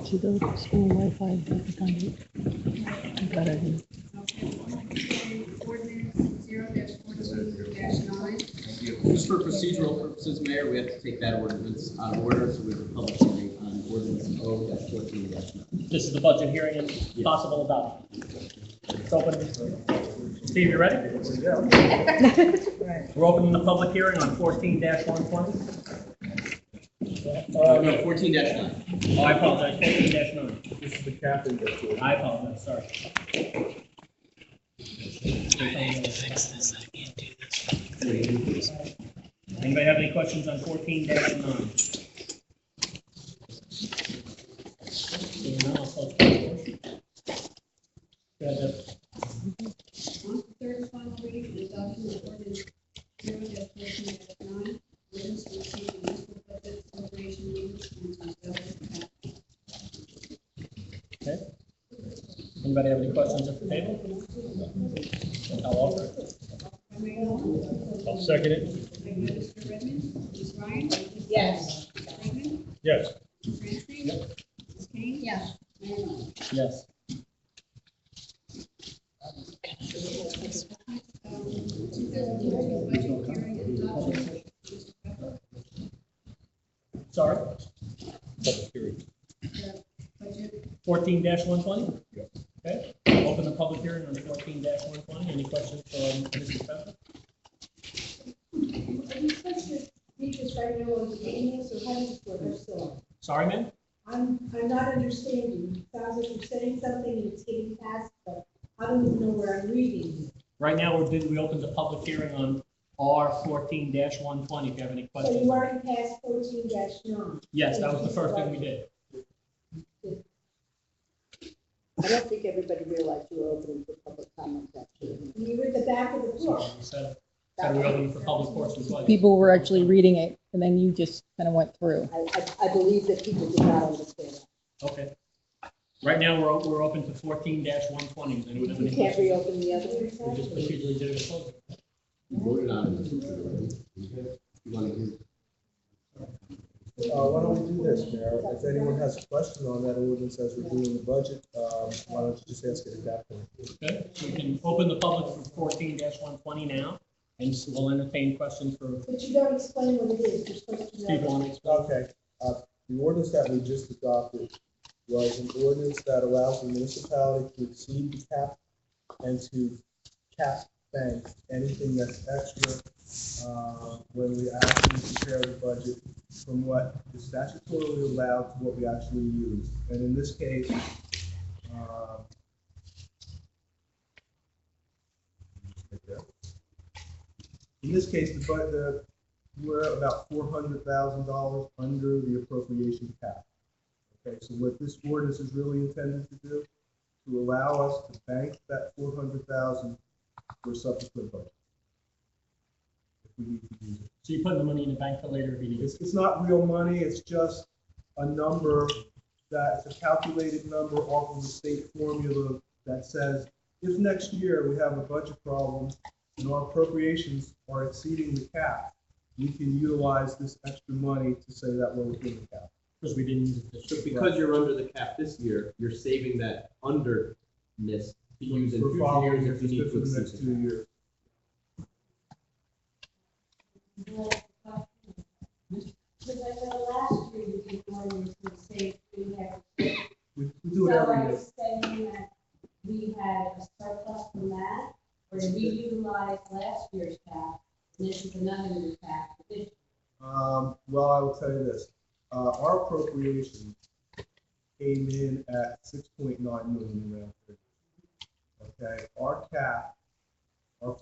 To the school Wi-Fi. Ordinance 0-14-9. Just for procedural purposes, Mayor, we have to take that ordinance out of order, so we have a public hearing on ordinance 0-14-9. This is the budget hearing and possible adoption. It's open. Steve, you ready? Yeah. We're opening the public hearing on 14-120. No, 14-9. Oh, I apologize, 14-9. This is the cap index. I apologize, sorry. Anybody have any questions on 14-9? Seeing none, I'll close the motion. Go ahead, Deb. On to third and final reading and adoption of ordinance 0-14-9. Ordinance to receive the municipal budget appropriation needs and to establish the cap. Okay. Anybody have any questions at the table? I'll offer it. By Mayor Long. I'll second it. Second by Mr. Redmond. Ms. Ryan. Yes. Mr. Freeman. Yes. Ms. Raintree. Ms. Kane. Yes. Mayor Long. Yes. 2022 budget hearing and adoption. Mr. Pepper. Sorry, Public hearing. Budget. 14-120? Yes. Okay, open the public hearing on 14-120. Any questions from Mrs. Pepper? Are you supposed to read this right now on the meetings, or how do you work? I'm still. Sorry, ma'am? I'm not understanding. It sounds like you're saying something and it's getting passed, but I don't even know where I'm reading. Right now, we opened the public hearing on R 14-120. If you have any So questions. you already passed 14-9. Yes, that was the first thing we did. I don't think everybody realized you were opening for public comment, actually. And you were at the back of the book. We said we're opening for public portions. People were actually reading it, and then you just kind of went through. I believe that people did not understand. Okay. Right now, we're open to 14-120. Does anyone have You any can't questions? reopen the other. We just procedurally did it. Close. You voted on it. You want to hear? Why don't we do this, Mayor? If anyone has a question on that ordinance as we're doing the budget, why don't you just ask it at that point? Okay, so we can open the public for 14-120 now, and we'll entertain questions for But you don't explain what it is. You're supposed to Steve. know. Want to explain? Okay, the ordinance that we just adopted was an ordinance that allows the municipality to exceed the cap and to cap bank anything that's extra when we actually compare the budget from what is statutorily allowed to what we actually use. And in this case, we're about $400,000 under the appropriation cap. Okay, so what this ordinance is really intended to do, to allow us to bank that $400,000 for subsequent budget. If we need to use it. So you're putting the money in the bank for later if you need it. It's not real money, it's just a number that's a calculated number off of the state formula that says, if next year we have a budget problem and our appropriations are exceeding the cap, we can utilize this extra money to say that we're within the cap. Because we didn't use it this So year. because you're under the cap this year, you're saving that underness to use in For future following years if you need for to the next exceed 2 the cap. years. Because I know last year you did ordinance to say we had. We do it So every are year. you saying that we had a surplus from that, or did we utilize last year's cap? And this is another new cap for this year? Well, I will tell you this, our appropriation came in at 6.9 million in round figures. Okay, our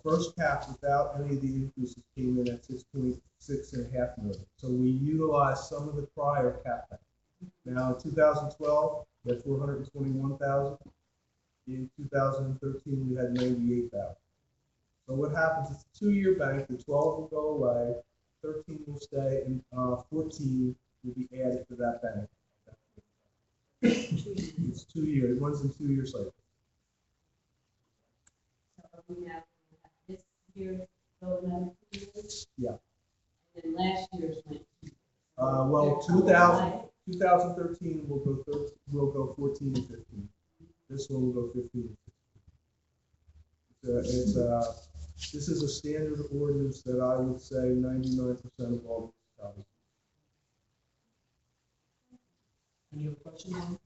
first cap without any of the increases came in at 6.6.5 million. So we utilized some of the prior cap. Now in 2012, we had 421,000. In 2013, we had 98,000. So what happens is a 2-year bank, the 12 will go away, 13 will stay, and 14 will be added to that bank. It's 2 years, it runs in 2-year cycles. So we have this year's go another 2 years? Yeah. And then last year's went. Well, 2000, 2013 will go 14 and 15. This one will go 15 and 16. This is a standard ordinance that I would say 99% of all municipalities. Any other questions on?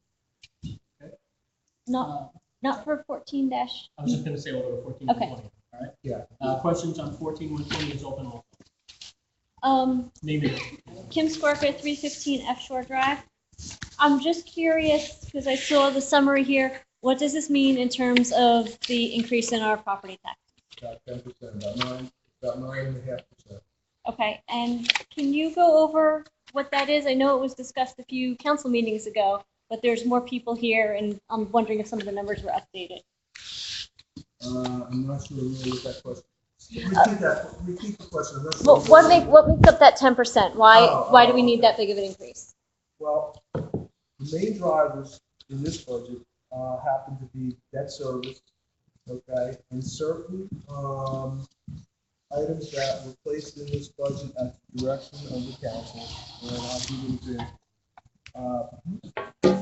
Not for 14 dash. I was just gonna say we'll go to 14 Okay. 120, all right? Yeah. Questions on 14 120 is open also. Name it. Kim Scorka, 315 F Shore Drive. I'm just curious, because I saw the summary here, what does this mean in terms of the increase in our property tax? About 10%, about 9.5%. Okay, and can you go over what that is? I know it was discussed a few council meetings ago, but there's more people here, and I'm wondering if some of the numbers were updated. I'm not sure really what that question. Repeat the question. I'm not sure Well, what makes up that 10%? Why do we need okay. that big of an increase? Well, the main drivers in this budget happen to be debt service, okay, and certain items that were placed in this budget at the direction of the council. And I'll give you an example.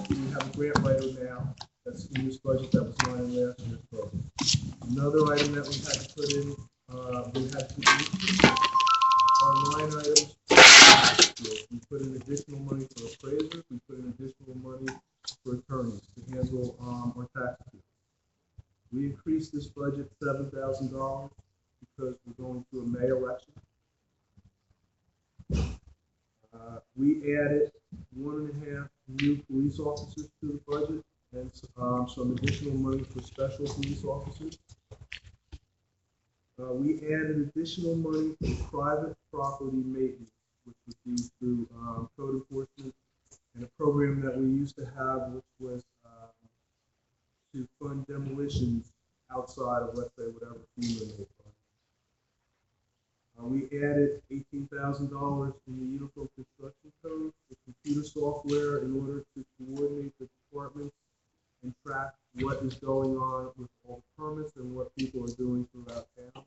We have a grant writer now that's in this budget that was not in last year's budget. Another item that we had to put in, we had to increase our line items. We put in additional money for appraisers. We put in additional money for attorneys to handle our tax bills. We increased this budget $7,000 because we're going to a May election. We added 1.5 new police officers to the budget and some additional money for special police officers. We added additional money for private property maintenance, which would be through code enforcement and a program that we used to have, which was to fund demolitions outside of, let's say, whatever FEMA may fund. We added $18,000 in the Uniform Construction Code for computer software in order to coordinate the departments and track what is going on with all the permits and what people are doing throughout town,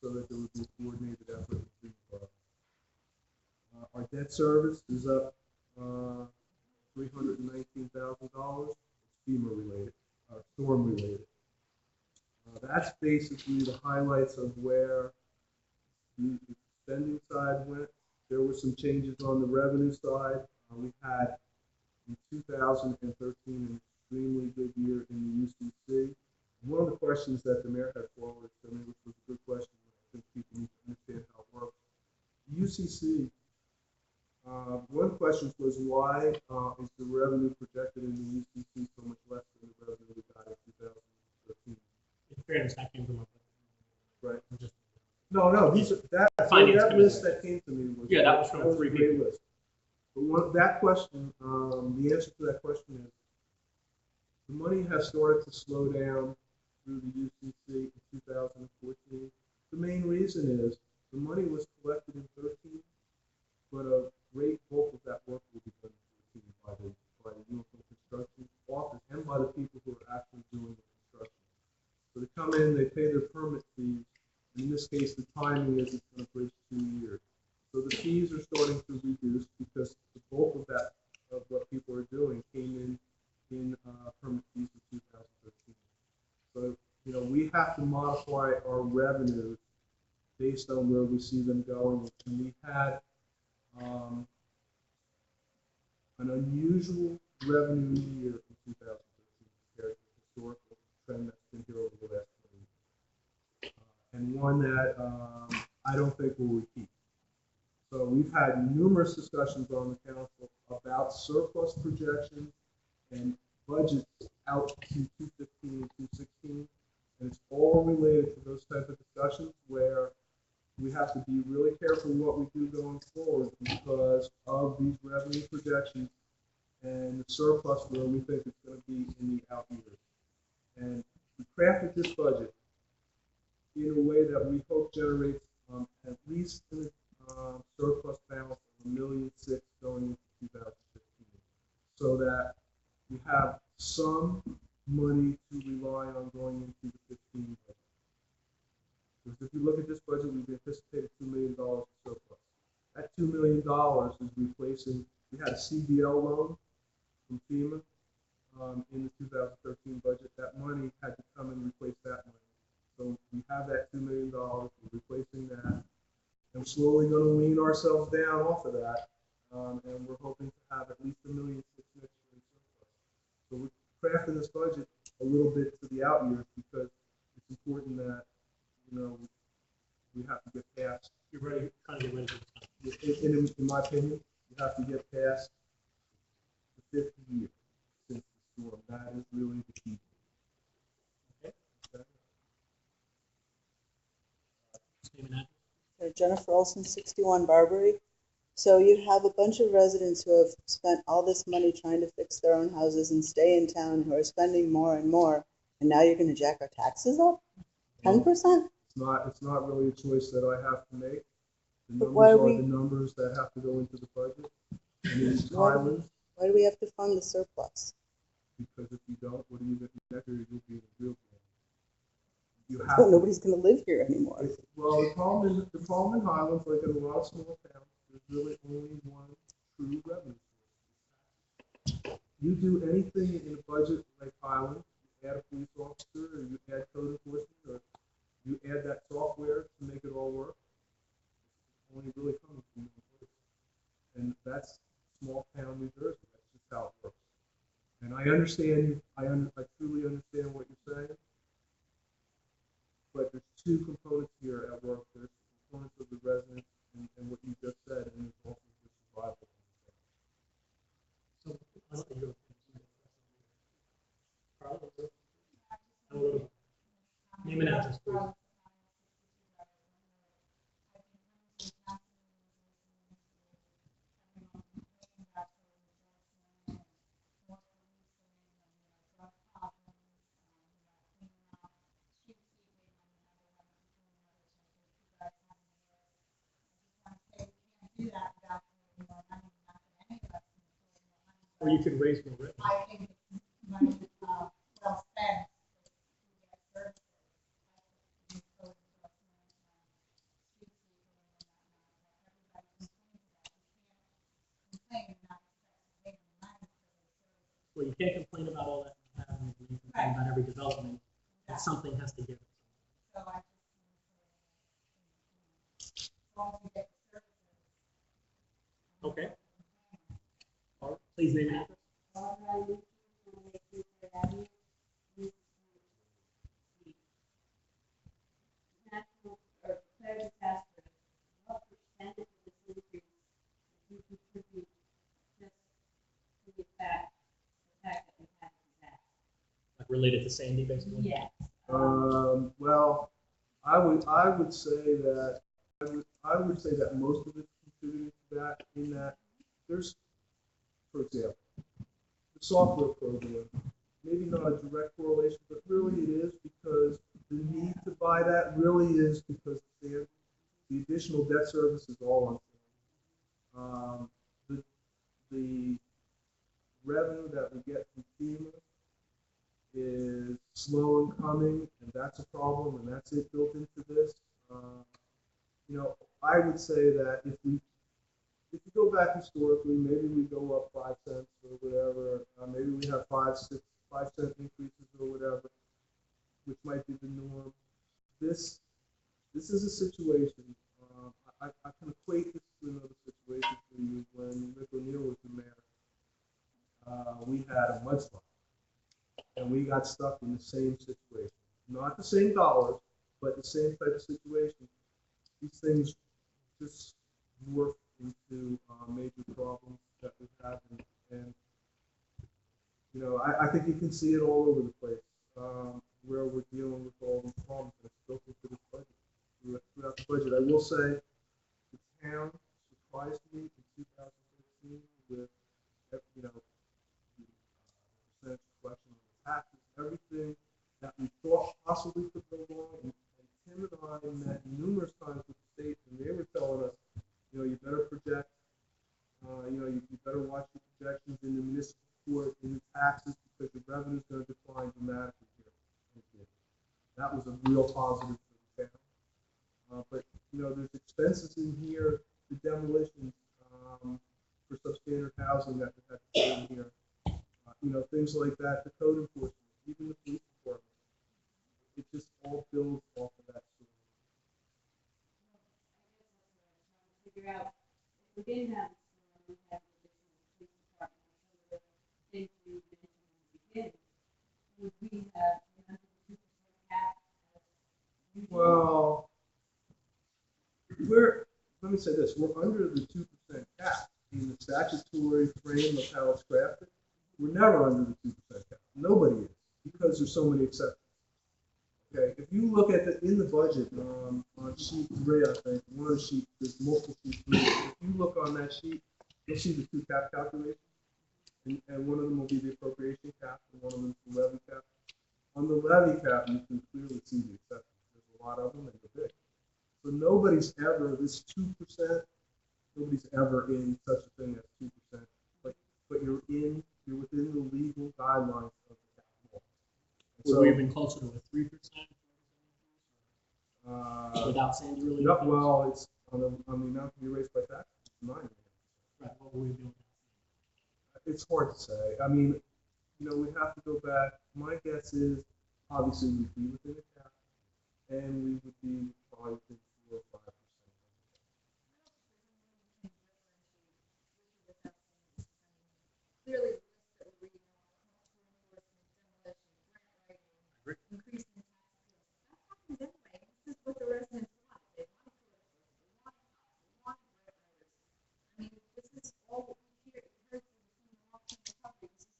so that there would be a coordinated effort between departments. Our debt service is up $319,000. FEMA related, storm related. That's basically the highlights of where the spending side went. There were some changes on the revenue side. We had in 2013 an extremely good year in the UCC. One of the questions that the mayor had forwarded to me, which was a good question, I think people need to understand how it works. UCC, one of the questions was why is the revenue projected in the UCC so much less than the revenue we got in 2013? In fairness, that came from my. Right. I'm just. No, that list that came to me was, Yeah, that was from a three great people. list. But that question, the answer to that question is, the money has started to slow down through the UCC in 2014. The main reason is the money was collected in 13, but a great bulk of that work will be done in 14 by the Uniform Construction Office and by the people who are actually doing the construction. So they come in, they pay their permit fees. In this case, the timing is it's going to bridge 2 years. So the fees are starting to reduce because the bulk of that, of what people are doing, came in permit fees in 2013. So, we have to modify our revenues based on where we see them going. And we had an unusual revenue year in 2013 compared to the historical trend that's been here over the last 20 years. And one that I don't think will repeat. So we've had numerous discussions on the council about surplus projections and budgets out to 2015 and 2016. And it's all related to those type of discussions where we have to be really careful what we do going forward because of these revenue projections and the surplus where we think it's going to be in the out years. And we crafted this budget in a way that we hope generates at least a surplus balance of $1.6 million going into 2015, so that we have some money to rely on going into the 15 budget. Because if you look at this budget, we've anticipated $2 million in surplus. That $2 million is replacing we had a CDL loan from FEMA in the 2013 budget. That money had to come and replace that money. So we have that $2 million, we're replacing that. And we're slowly going to wean ourselves down off of that. And we're hoping to have at least $1.6 million next year in surplus. So we're crafting this budget a little bit to the out years because it's important that, you know, we have to get past. You're ready, kind of get ready. In my opinion, you have to get past the 50 years since the storm. That is really the key. Okay. Okay. Name and address. So Jennifer Olson, 61 Barbary. So you have a bunch of residents who have spent all this money trying to fix their own houses and stay in town, who are spending more and more, and now you're going to jack our taxes up 10%? It's not really a choice that I have to make. The But numbers why are we- the numbers that have to go into the budget. And in Why- Highlands, Why do we have to fund the surplus? because if you don't, what are you going to do? You'll be in a real problem. You have to. Nobody's going to live here anymore. Well, the problem in Highlands, like in a lot of small towns, there's really only one true revenue source. You do anything in a budget like Highlands, you add a police officer, or you add code enforcement, or you add that software to make it all work, it's only really coming from one place. And that's small town New Jersey. That's just how it works. And I understand you. I truly understand what you're saying. But there's two components here at work. There's the components of the residents and what you just said, and there's also the survival. So, I don't think you're. Carl, name and address, please. Or you could raise more revenue. I think it's money, well spent. Well, you can't complain about all that happening, you can complain about every development, but something has to give. So I just, as long as we get the services. Okay. All right, please name and address. National or declared disaster, what percentage of this increase do you contribute just to the fact that we had a disaster? Like related to Sandy, basically? Yes. Well, I would say that most of it's contributing to that. In that there's, for example, the software program. Maybe not a direct correlation, but really it is because the need to buy that really is because the additional debt service is all on Sandy. The revenue that we get from FEMA is slow in coming, and that's a problem, and that's it built into this. You know, I would say that if you go back historically, maybe we go up 5 cents or whatever. Maybe we have 5 cent increases or whatever, which might be the norm. This is a situation. I can equate this to another situation for you. When Rick O'Neill was the mayor, we had a mudslide, and we got stuck in the same situation. Not the same dollars, but the same type of situation. These things just morph into major problems that we have, and you know, I think you can see it all over the place where we're dealing with all these problems that's built into this budget. Throughout the budget, I will say the town surprised me in 2015 with, you know, the percentage collection on the taxes, everything that we thought possibly could go wrong. And Tim and I met numerous times with the state, and they were telling us, you know, you better project, you know, you better watch the projections in the municipal court, in the taxes, because the revenue is going to decline dramatically here. That was a real positive for the town. But, you know, there's expenses in here, the demolitions, for substandard housing that we have to put in here. You know, things like that, the code enforcement, even the police department. It just all builds off of that story. Figure out, if we didn't have, we have an additional police department, some of the things you mentioned in the beginning, would we have 102% cap? as usual? Well, let me say this, we're under the 2% cap in the statutory frame of how it's crafted. We're never under the 2% cap. Nobody is, because there's so many exceptions. Okay, if you look at in the budget, on sheet 3, I think, one of the sheets, there's multiple sheet 3. If you look on that sheet, you'll see the 2 cap calculations. And one of them will be the appropriation cap, and one of them is the levy cap. On the levy cap, you can clearly see the exceptions. There's a lot of them, and they're big. So nobody's ever, this 2%, nobody's ever in such a thing as 2%. But you're within the legal guidelines of the cap law. Would we have been closer to a 3%? Without Sandy really? Yep, well, it's on the amount to be raised by tax, it's 9. Right, what were we doing? It's hard to say. I mean, you know, we'd have to go back. My guess is, obviously, we'd be within the cap, and we would be probably within 4 or 5%. Clearly, the list that we're reading, increasing tax bills. That happens anyway. This is what the residents want. They want political, they want cops, they want grant writers. I mean, this is all what we hear. It hurts in the long-term recovery. This is,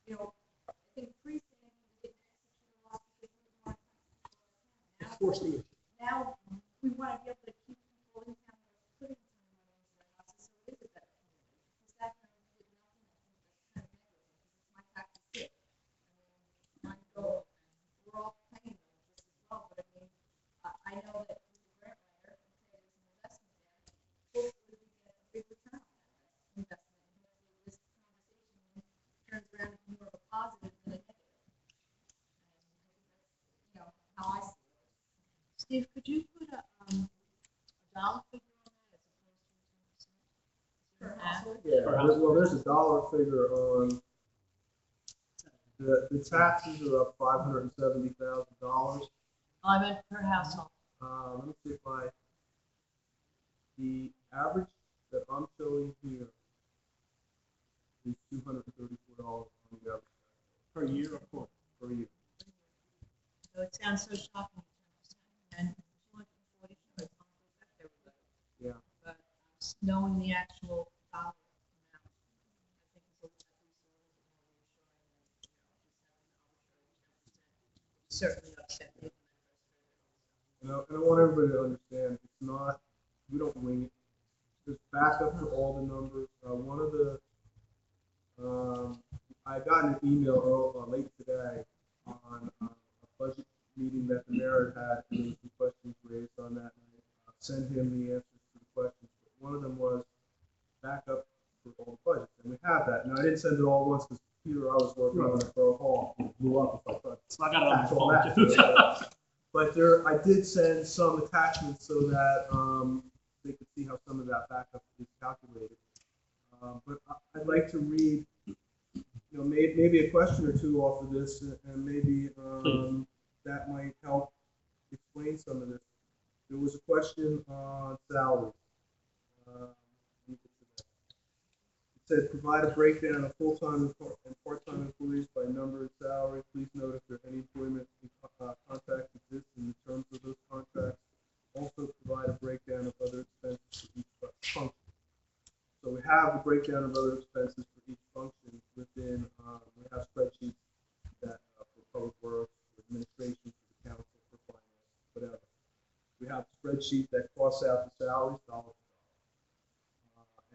you know, I think pre-Sandy, we didn't execute a lot because we didn't want to. Force the issue. Now, we want to be able to keep people in town that are putting some money into their houses, so it is a better community. Because that kind of did nothing, I think that's kind of negative, because it's my taxes too. I mean, mine go, and we're all paying them just as well, but I mean, I know that with the grant writer, and say there's an investment there, hopefully we get a big return on that investment, and hopefully this conversation turns around into more of a positive than a negative. And I think that's, you know, how I see it. Steve, could you put a dollar figure on that as opposed to 10%? Per household? Yeah, there's a dollar figure on the taxes are up $570,000. I meant per household. Let me see if the average that I'm showing here is $234 on the average Per year, of course. per year. So it sounds so shocking, 10%, and 240 is not going to affect everybody. Yeah. But knowing the actual dollar amount, I think is a little bit reassuring than, certainly upset me. And I want everybody to understand, it's not, we don't wing it. There's backup for all the numbers. One of the, I got an email late today on a budget meeting that the mayor had, and there was some questions raised on that. And I sent him the answers to the questions. But one of them was backup for all the budgets, and we have that. Now, I didn't send it all at once because Peter, I was working on it for a haul. It blew up if I thought. So I got it on my That's all phone too. that. But I did send some attachments so that they could see how some of that backup is calculated. But I'd like to read, you know, maybe a question or two off of this, and maybe that might help explain some of this. There was a question on salaries. It said, provide a breakdown of full-time and part-time employees by number and salary. Please note if there are any employment contracts exist in the terms of those contracts. Also provide a breakdown of other expenses for each function. So we have a breakdown of other expenses for each function within, we have spreadsheets that for public works, for administration, for the council, for finance, whatever. We have a spreadsheet that costs out the salaries, dollar for dollar.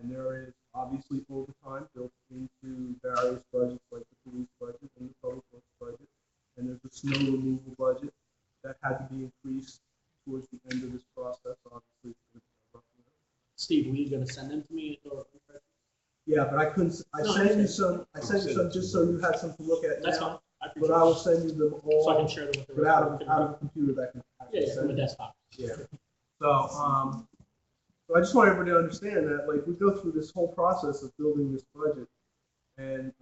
And there is obviously overtime built into various budgets like the police budget and the public works budget. And there's a snow removal budget that had to be increased towards the end of this process. Obviously, it's going to be roughly. Steve, were you gonna send them to me or? Yeah, but I couldn't. I No, sent I you some. I sent you some just so you had some to look at That's now. fine. But I will send you them all. So I can share them with the But rest out of of the the computer that can. Yeah, from a desktop. Yeah. So So I just want everybody to understand that, like, we go through this whole process of building this budget, and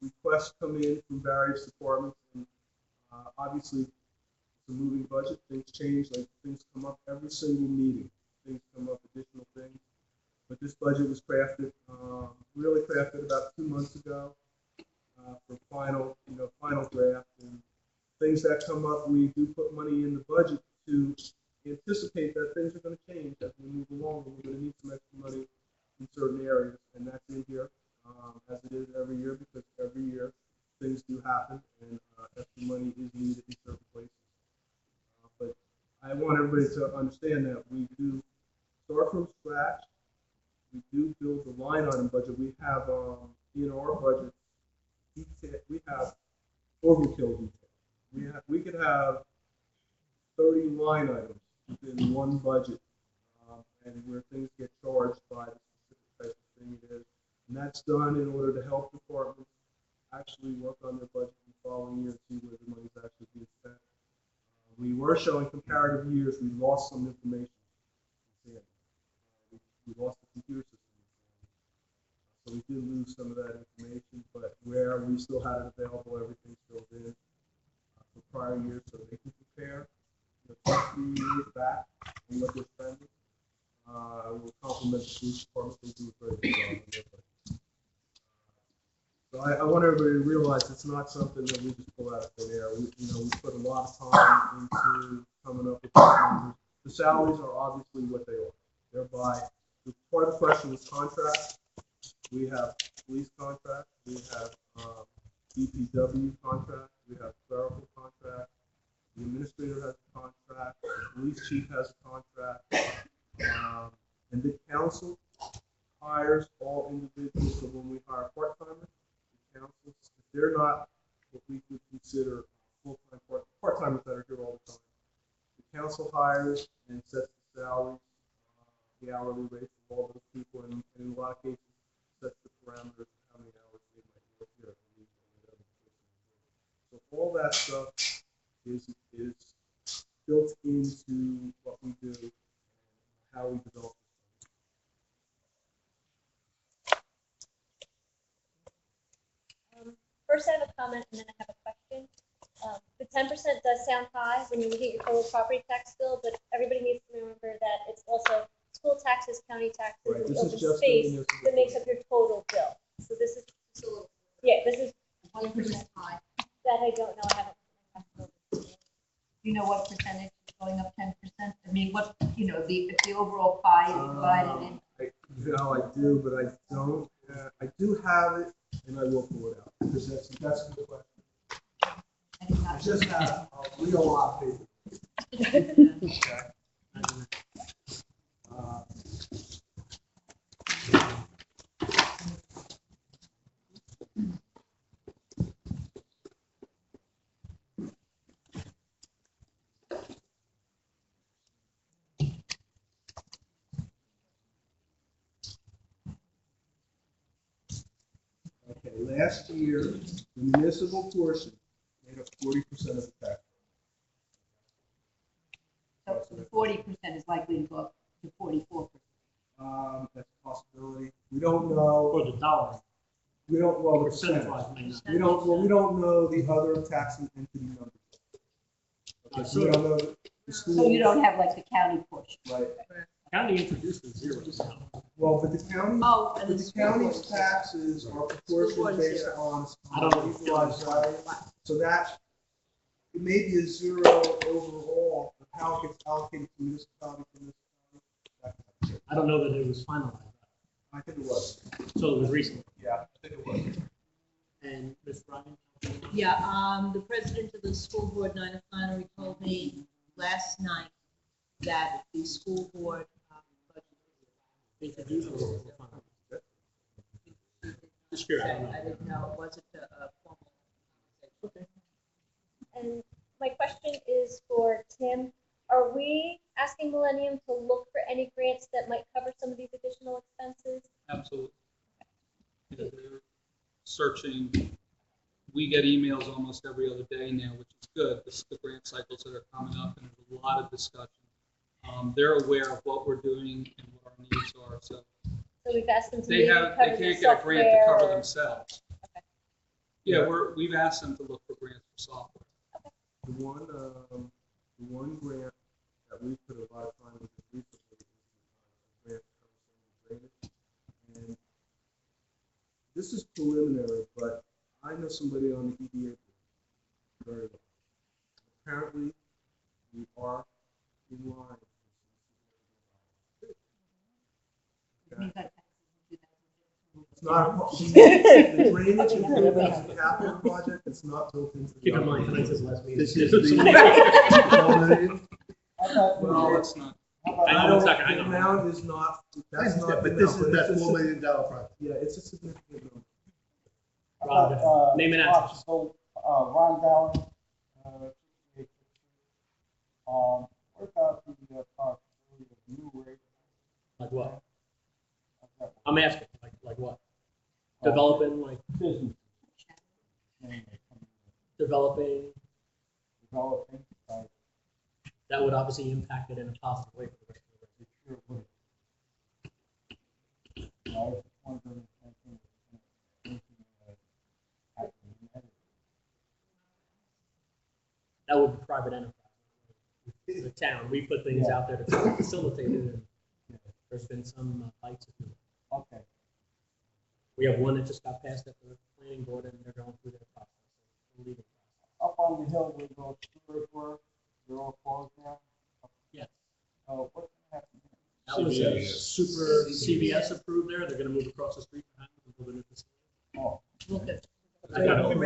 requests come in from various departments, and obviously, it's a moving budget, things change, like, things come up every single meeting, things come up, additional things. But this budget was crafted, really crafted about 2 months ago, for final draft, and things that come up, we do put money in the budget to anticipate that things are gonna change as we move along, and we're gonna need some extra money in certain areas, and that's in here, as it is every year, because every year things do happen, and extra money is needed in certain places. But I want everybody to understand that we do start from scratch. We do build the line item budget. We have in our budget, we have overkill detail. We could have 30 line items within one budget, and where things get charged by the specific type of thing it is. And that's done in order to help departments actually work on their budget the following year and see where the money's actually being spent. We were showing comparative years. We lost some information. We lost the computer system. So we did lose some of that information, but where we still had it available, everything's filled in for prior years, so they can compare the 2 years back and what they're spending. We'll compliment the police department. They do a very good job on their budget. So I want everybody to realize it's not something that we just pull out of thin air. We put a lot of time into coming up with these numbers. The salaries are obviously what they are. They're by, part of the question was contracts. We have police contracts, we have DPW contracts, we have clerical contracts, the administrator has a contract, the police chief has a contract, and the council hires all individuals. So when we hire part-timers, the council, if they're not what we would consider full-time part-timers that are here all the time, the council hires and sets the salaries, the hourly rates of all those people, and in a lot of cases, sets the parameters of how many hours they might work here at the week or whatever the case may be. So all that stuff is built into what we do and how we develop Um, First, I have a comment and then I have a question. The 10% does sound high when you look at your total property tax bill, but everybody needs to remember that it's also school taxes, county taxes, Right, and this the is open just space the municipal. that makes up your total bill. So this is, this is 1% high. that I don't know. I haven't. You know what percentage is going up 10%? I mean, what, if the overall pie is divided in. I do, but I don't. I do have it, and I will pull it out because that's a good question. I just have a real lot of paper. Okay. Okay, last year, the municipal portion made up 40% of the tax. So the 40% is likely to go up to 44%. That's a possibility. We don't know. For the dollar, We don't, well, the percentage percentage. wise, may not. We don't know the other taxing entity numbers. Okay, so we don't know the school. So you don't have like the county portion. Right. County introduces zero. Well, but the county, Oh, and but the the school county's board. taxes are proportionally based on. I don't know. Equalized value. So that, it may be a zero overall, but how it gets allocated to municipality to municipality. I don't know that it was finalized. I think it was. So it was recent. Yeah, I think it was. And Ms. Ryan? Yeah, the president of the school board, Nina Flannery, told me last night that the school board Introduced or was it finalized? Just I curious. I don't know. didn't know, it wasn't a formal conversation. And my question is for Tim. Are we asking Millennium to look for any grants that might cover some of these additional expenses? Absolutely. They're searching. We get emails almost every other day now, which is good. This is the grant cycles that are coming up, and there's a lot of discussion. They're aware of what we're doing and what needs are, so. So we've asked them to They maybe have, cover they the can't get a grant to software cover or- themselves. Okay. Yeah, we've asked them to look for grants for software. The one grant that we put a lot of time into recently is a grant to cover some of the drainage. And this is preliminary, but I know somebody on the EDA board very well. Apparently, we are in line. Okay. It's not, the drainage improvement is a capital project, it's not built into. Keep in mind, tonight's his last meeting. This is the. Well, It's not. I know, exactly, I the know. amount is not, that's not. But this is enough, that it's $4 million project. Yeah, it's a significant number. Ron, name and address. Ron Gowan, what about the possibility of new rate? Like what? I'm asking, like what? Developing, like, Business. developing, Developing, that would obviously impact it in a positive way for the rest of the residents. sure would. I was just wondering if anything happening. That would be private enterprise. The town, we put things out there to try to facilitate it, and there's been some bites of it. Okay. We have one that just got passed at the planning board, and they're going through their process, the legal process. Up on the hill where those sewers were, they're all closed now? Yes. What's gonna happen? That was a super CVS approved there, they're gonna move across the street behind them and build a new facility. Oh. I got it.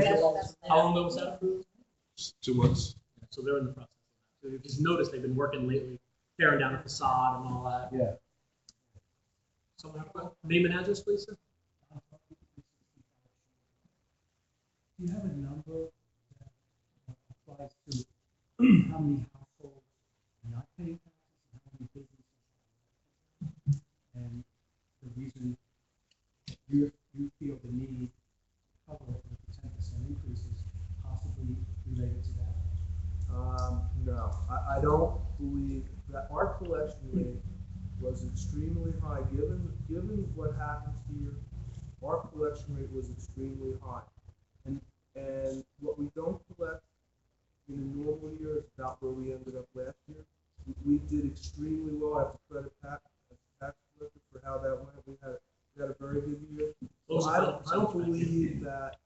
How long ago was that approved? 2 months. So they're in the process. So if you've noticed, they've been working lately, tearing down the facade and all that. Yeah. Someone have a name and address, please, sir? Do you have a number that applies to how many households are not paying taxes and how many businesses are? And the reason you feel the need to cover it with the 10% increases possibly related to that? No, I don't believe that our collection rate was extremely high, given what happens here, our collection rate was extremely high. And what we don't collect in a normal year is about where we ended up last year. We did extremely well. I have to credit Pat as tax collector for how that went. We had a very good year. So I don't believe that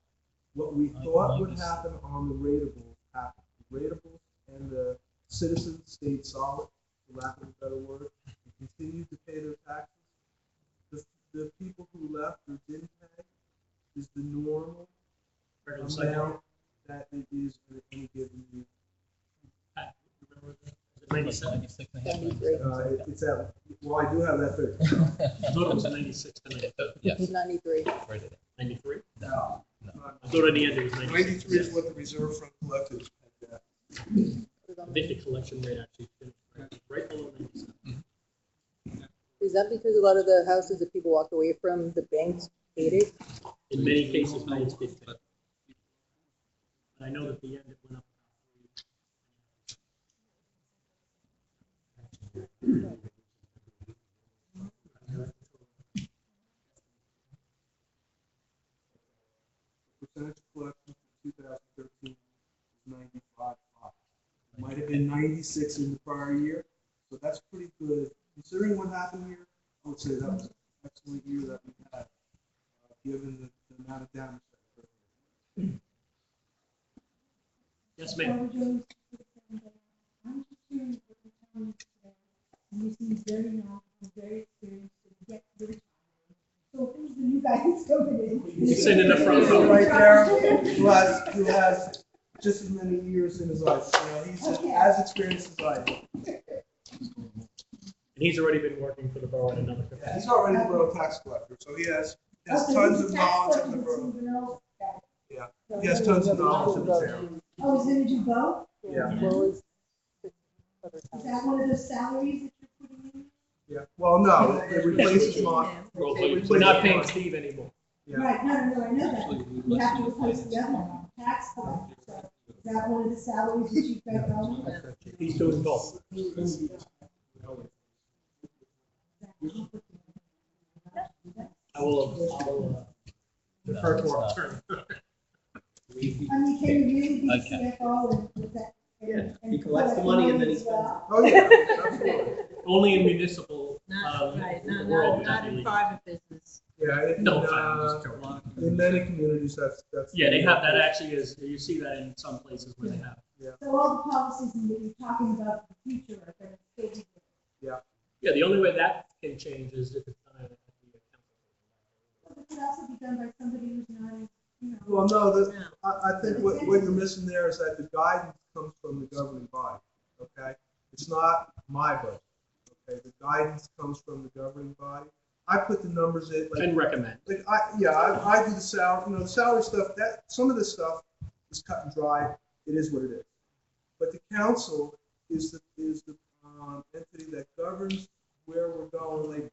what we thought would happen on the ratables happened. The ratables and the citizens stayed solid, for lack of a better word, and continued to pay their taxes. The people who left or didn't pay is the normal amount that it is in any given year. Is it 97? It's at, well, I do have that figure. I thought it was 96 to 93. Yes. 93. 93? No. I thought at the end it was 96. 93 is what the reserve fund collected. I think the collection rate actually finished right below 97. Is that because a lot of the houses that people walked away from, the banks paid it? In many cases, banks did pay. But I know that the end it went up. Percentage of collection for 2013 was 95.5. It might have been 96 in the prior year, so that's pretty good. Considering what happened here, I would say that was an excellent year that we had, given the amount of damage that occurred. Yes, ma'am. I'm just hearing what you're telling me today, and you seem very knowledgeable, very experienced, to get to the retirement. So who's the new guy who's coming in? He's sitting in the front row. Right there, who has just as many years in his life. You know, he's as experienced as I am. And he's already been working for the borough in another Yeah, capacity. he's already a borough tax collector, so he has tons of knowledge of the borough. Yeah, he has tons of knowledge of the town. Oh, he's gonna do both? Yeah. Is that one of those salaries that you're putting in? Yeah, well, no, it replaces Mark. We're not paying Steve anymore. Yeah. Right, no, I know that. You have to replace the other one, tax collector. So is that one of the salaries that you've got going? He's doing both. I'll defer to our attorney. I mean, can you really be Okay. CFO and with that? Yeah, he collects the money and then he as spends it. well? Oh, yeah, absolutely. Only in municipal, Not, right, not, world, not, not in really. private business. Yeah, No, I'm just joking. in many communities, that's. Yeah, they have, that actually is, you see that in some places where they have. So all the policies that you're talking about for the future are going to stay the same. Yeah, the only way that can change is if it's done at the council. But it could also be done by somebody who's not, you know. Well, no, No. I think what you're missing there is that the guidance comes from the governing body, okay? It's not my budget, okay? The guidance comes from the governing body. I put the numbers in, And recommend. like, I do the salary, the salary stuff, some of this stuff is cut and dry, it is what it is. But the council is the entity that governs where we're going, like,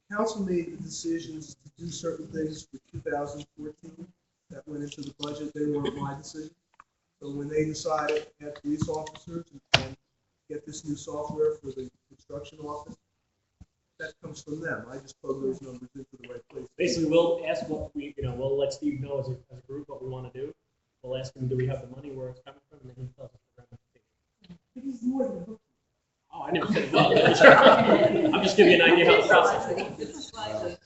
the council made the decisions to do certain things for 2014 that went into the budget, they weren't my decision. So when they decided to have police officers and get this new software for the construction office, that comes from them. I just plug those numbers into the right place. Basically, we'll ask what we'll let Steve know as a group what we want to do. We'll ask him, do we have the money, where it's coming from, and then he tells us we're going to take it. It is more than a book. Oh, I never said it was. I'm just giving you an idea how the process works. This is like,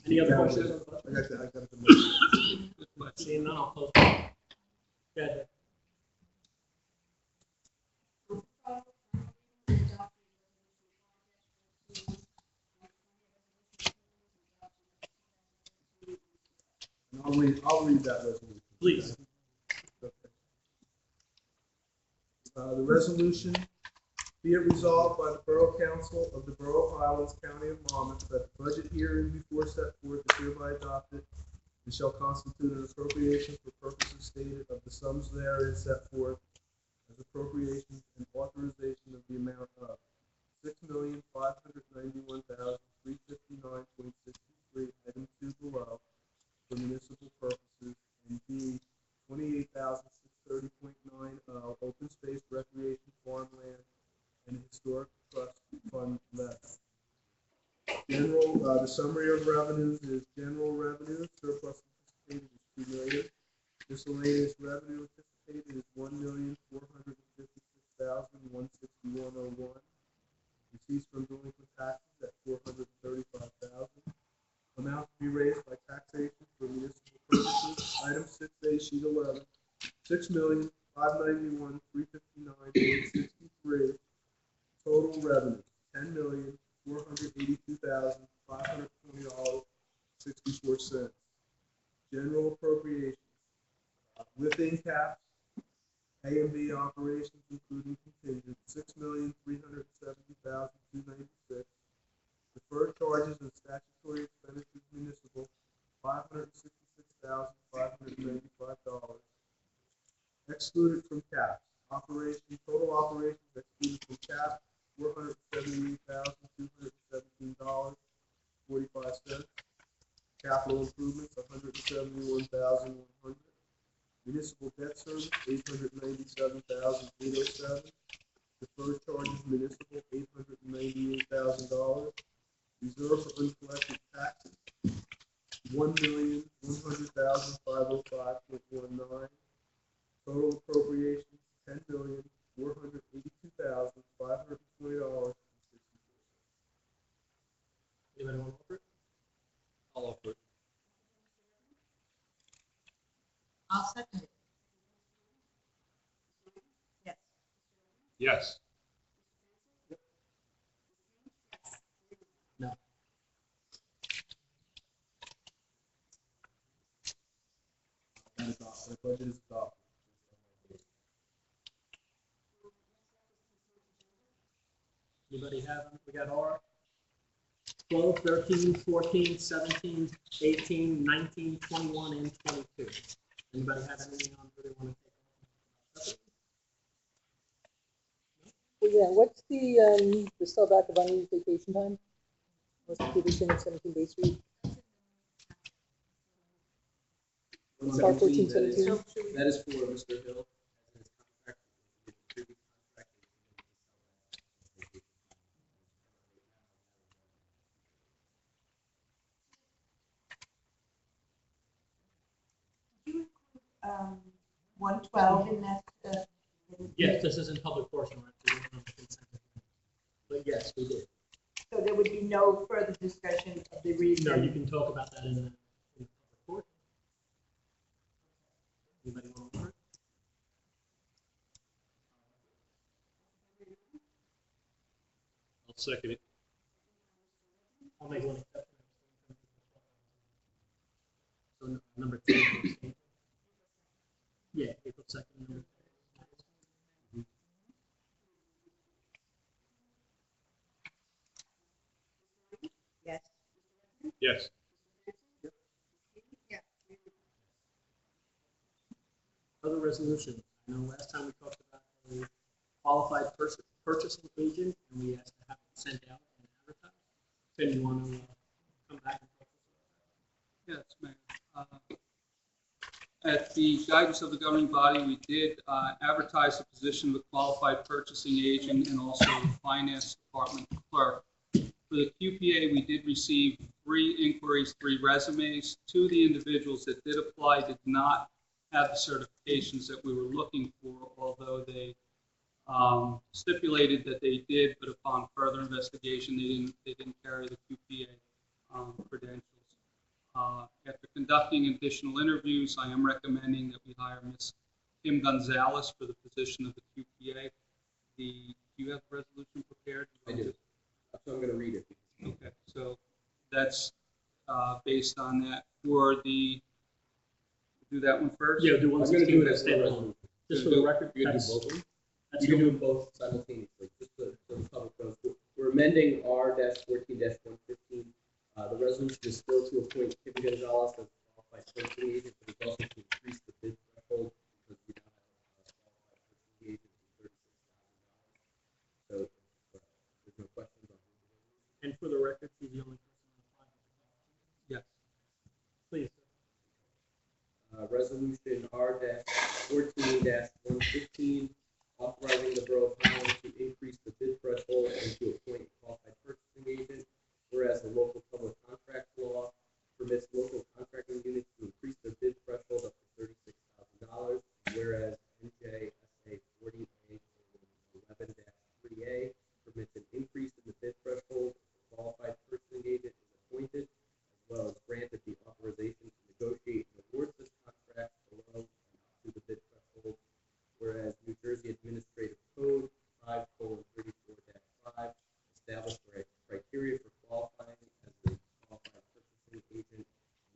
Any other questions? I got the. Seeing none, I'll close. Go ahead. I'll read that resolution. Please. The resolution, be it resolved by the Borough Council of the Borough of Highlands, County of Monmouth, that the budget herein before set forth is hereby adopted and shall constitute an appropriation for purposes stated of the sums therein set forth as appropriations and authorization of the amount of $6,591,359.63, item 2 below, for municipal purposes, and B, 28,630.90 open space recreation farmland and historic trust fund levy. The summary of revenues is general revenue, surplus anticipated is $2 million. Miscellaneous revenue anticipated is $1,456,161.01. Receipts from delinquent taxes at $435,000. Amount to be raised by taxation for municipal purposes, item 6A, sheet 11, $6,591,359.63. Total revenue, $10,482,520.64. General appropriations, within caps, A and B operations including contingent, $6,370,296. Deferred charges and statutory expenditures municipal, $566,595. Excluded from caps, total operations excluded from caps, $478,217.45. Capital improvements, $171,100. Municipal debt service, $897,807. Deferred charges municipal, $898,000. Reserve for uncollected taxes, $1,100,505.19. Total appropriations, $10,482,520.64. Anybody want to offer it? I'll offer it. I'll second it. Yes. Yes. No. The budget is adopted. Anybody have them? We got R 12, 13, 14, 17, 18, 19, 21, and 22. Anybody have anything on where they want to take? Well, yeah, what's the sellback of unused vacation time? What's the position of 17 Bay Street? Star 14, 17. That is for Mr. Hill. 12 in that, Yes, this is in public portion, right? We don't have the consent agenda. But yes, we did. so there would be no further discussion of the reason? No, you can talk about that in the public portion. Anybody want to? I'll second it. I'll make one exception. So number 2. Yeah, April 2nd. Number 2. Yes. Yes. Other resolutions. I know last time we talked about a qualified purchasing agent, and we asked to have it sent out and advertised. Tim, you want to come back and talk to us Yes, Mayor. At the guidance of the governing body, we did advertise the position of a qualified purchasing agent and also the finance department clerk. For the QPA, we did receive 3 inquiries, 3 resumes. 2 of the individuals that did apply did not have the certifications that we were looking for, although they stipulated that they did, but upon further investigation, they didn't carry the QPA credentials. After conducting additional interviews, I am recommending that we hire Ms. Kim Gonzalez for the position of the QPA. Do you have the resolution prepared? I do. So I'm going to read it. Okay, so that's based on that. For the, do that one first? Yeah, do I'm 116. going to do it as State a resolution. resolution. Just for the record, You can do that's, both of them? that's You can your do them both simultaneously, just so the public knows. We're amending R-14-115. The resolution is still to appoint Kim Gonzalez as qualified purchasing agent, but it's also to increase the bid threshold because we now have a qualified purchasing agent of $36,000. So there's no questions on it. And for the record, she's the only person on the file. Yes. Please. Resolution R-14-115, authorizing the Borough of Highland to increase the bid threshold and to appoint a qualified purchasing agent, whereas the local public contracts law permits local contracting units to increase their bid threshold up to $36,000, whereas NJSA 40A-11-3A permits an increase in the bid threshold if a qualified purchasing agent is appointed, as well as granted the authorization to negotiate and award this contract below and up to the bid threshold, whereas New Jersey Administrative Code 5:34-5 established criteria for qualifying as a qualified purchasing agent,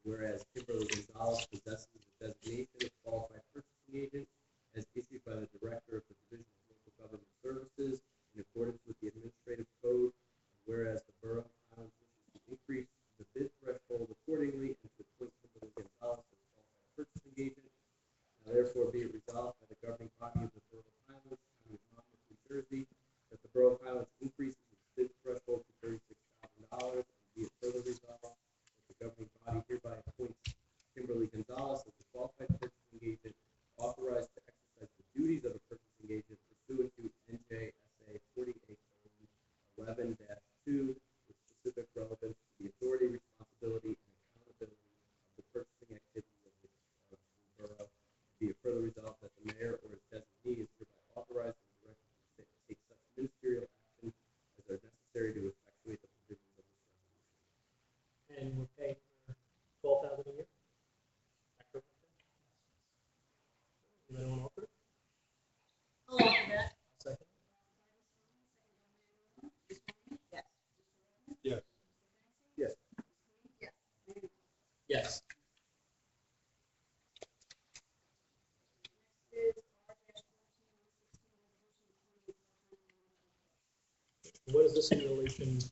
whereas Kimberly Gonzalez possesses the designation of qualified purchasing agent as issued by the Director of the Division of Local Government Services in accordance with the Administrative Code, whereas the Borough of Highland wishes to increase the bid threshold accordingly and to appoint Kimberly Gonzalez as qualified purchasing agent. Now therefore be it resolved by the governing body of the Borough of Highland, County of Monmouth, New Jersey, that the Borough of Highland increases its bid threshold to $36,000, and be it further resolved that the governing body hereby appoints Kimberly Gonzalez as the qualified purchasing agent, authorized to exercise the duties of a purchasing agent pursuant to NJSA 48:11-2, with specific relevance to the authority, responsibility, and accountability of the purchasing activities of the borough. Be it further resolved that the mayor or his designee is hereby authorized and directed to take such ministerial action as are necessary to effectuate the provisions of this resolution. And we're paying for $12,000 a year? Anybody want to offer it? I'll offer that. Second. Yes. Yes. Yes. What is this in relation to?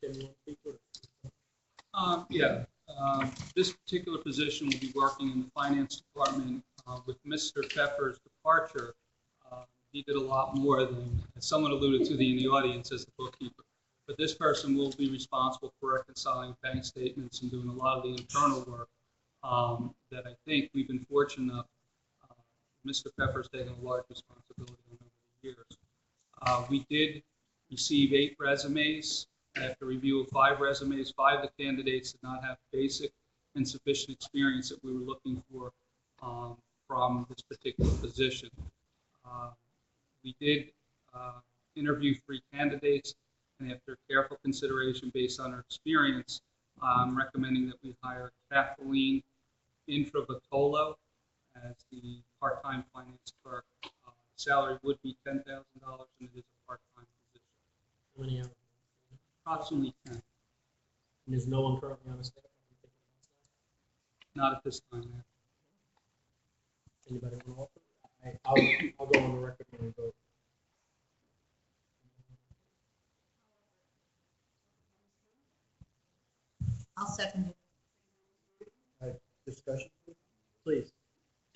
Can you speak to it? Yeah, this particular position will be working in the finance department with Mr. Pepper's departure. He did a lot more than, as someone alluded to in the audience, as the bookkeeper. But this person will be responsible for reconciling bank statements and doing a lot of the internal work that I think we've been fortunate enough. Mr. Pepper's taken a large responsibility on over the years. We did receive 8 resumes. After review of 5 resumes, 5 of the candidates did not have basic and sufficient experience that we were looking for from this particular position. We did interview 3 candidates, and after careful consideration based on her experience, I'm recommending that we hire Kathleen Intravatolo as the part-time finance clerk. Salary would be $10,000, and it is a part-time position. How many hours? Approximately 10. And there's no one currently on the staff? Not at this time, ma'am. Anybody want to offer? I'll go on the record when we vote. I'll second it. Discussion? Please.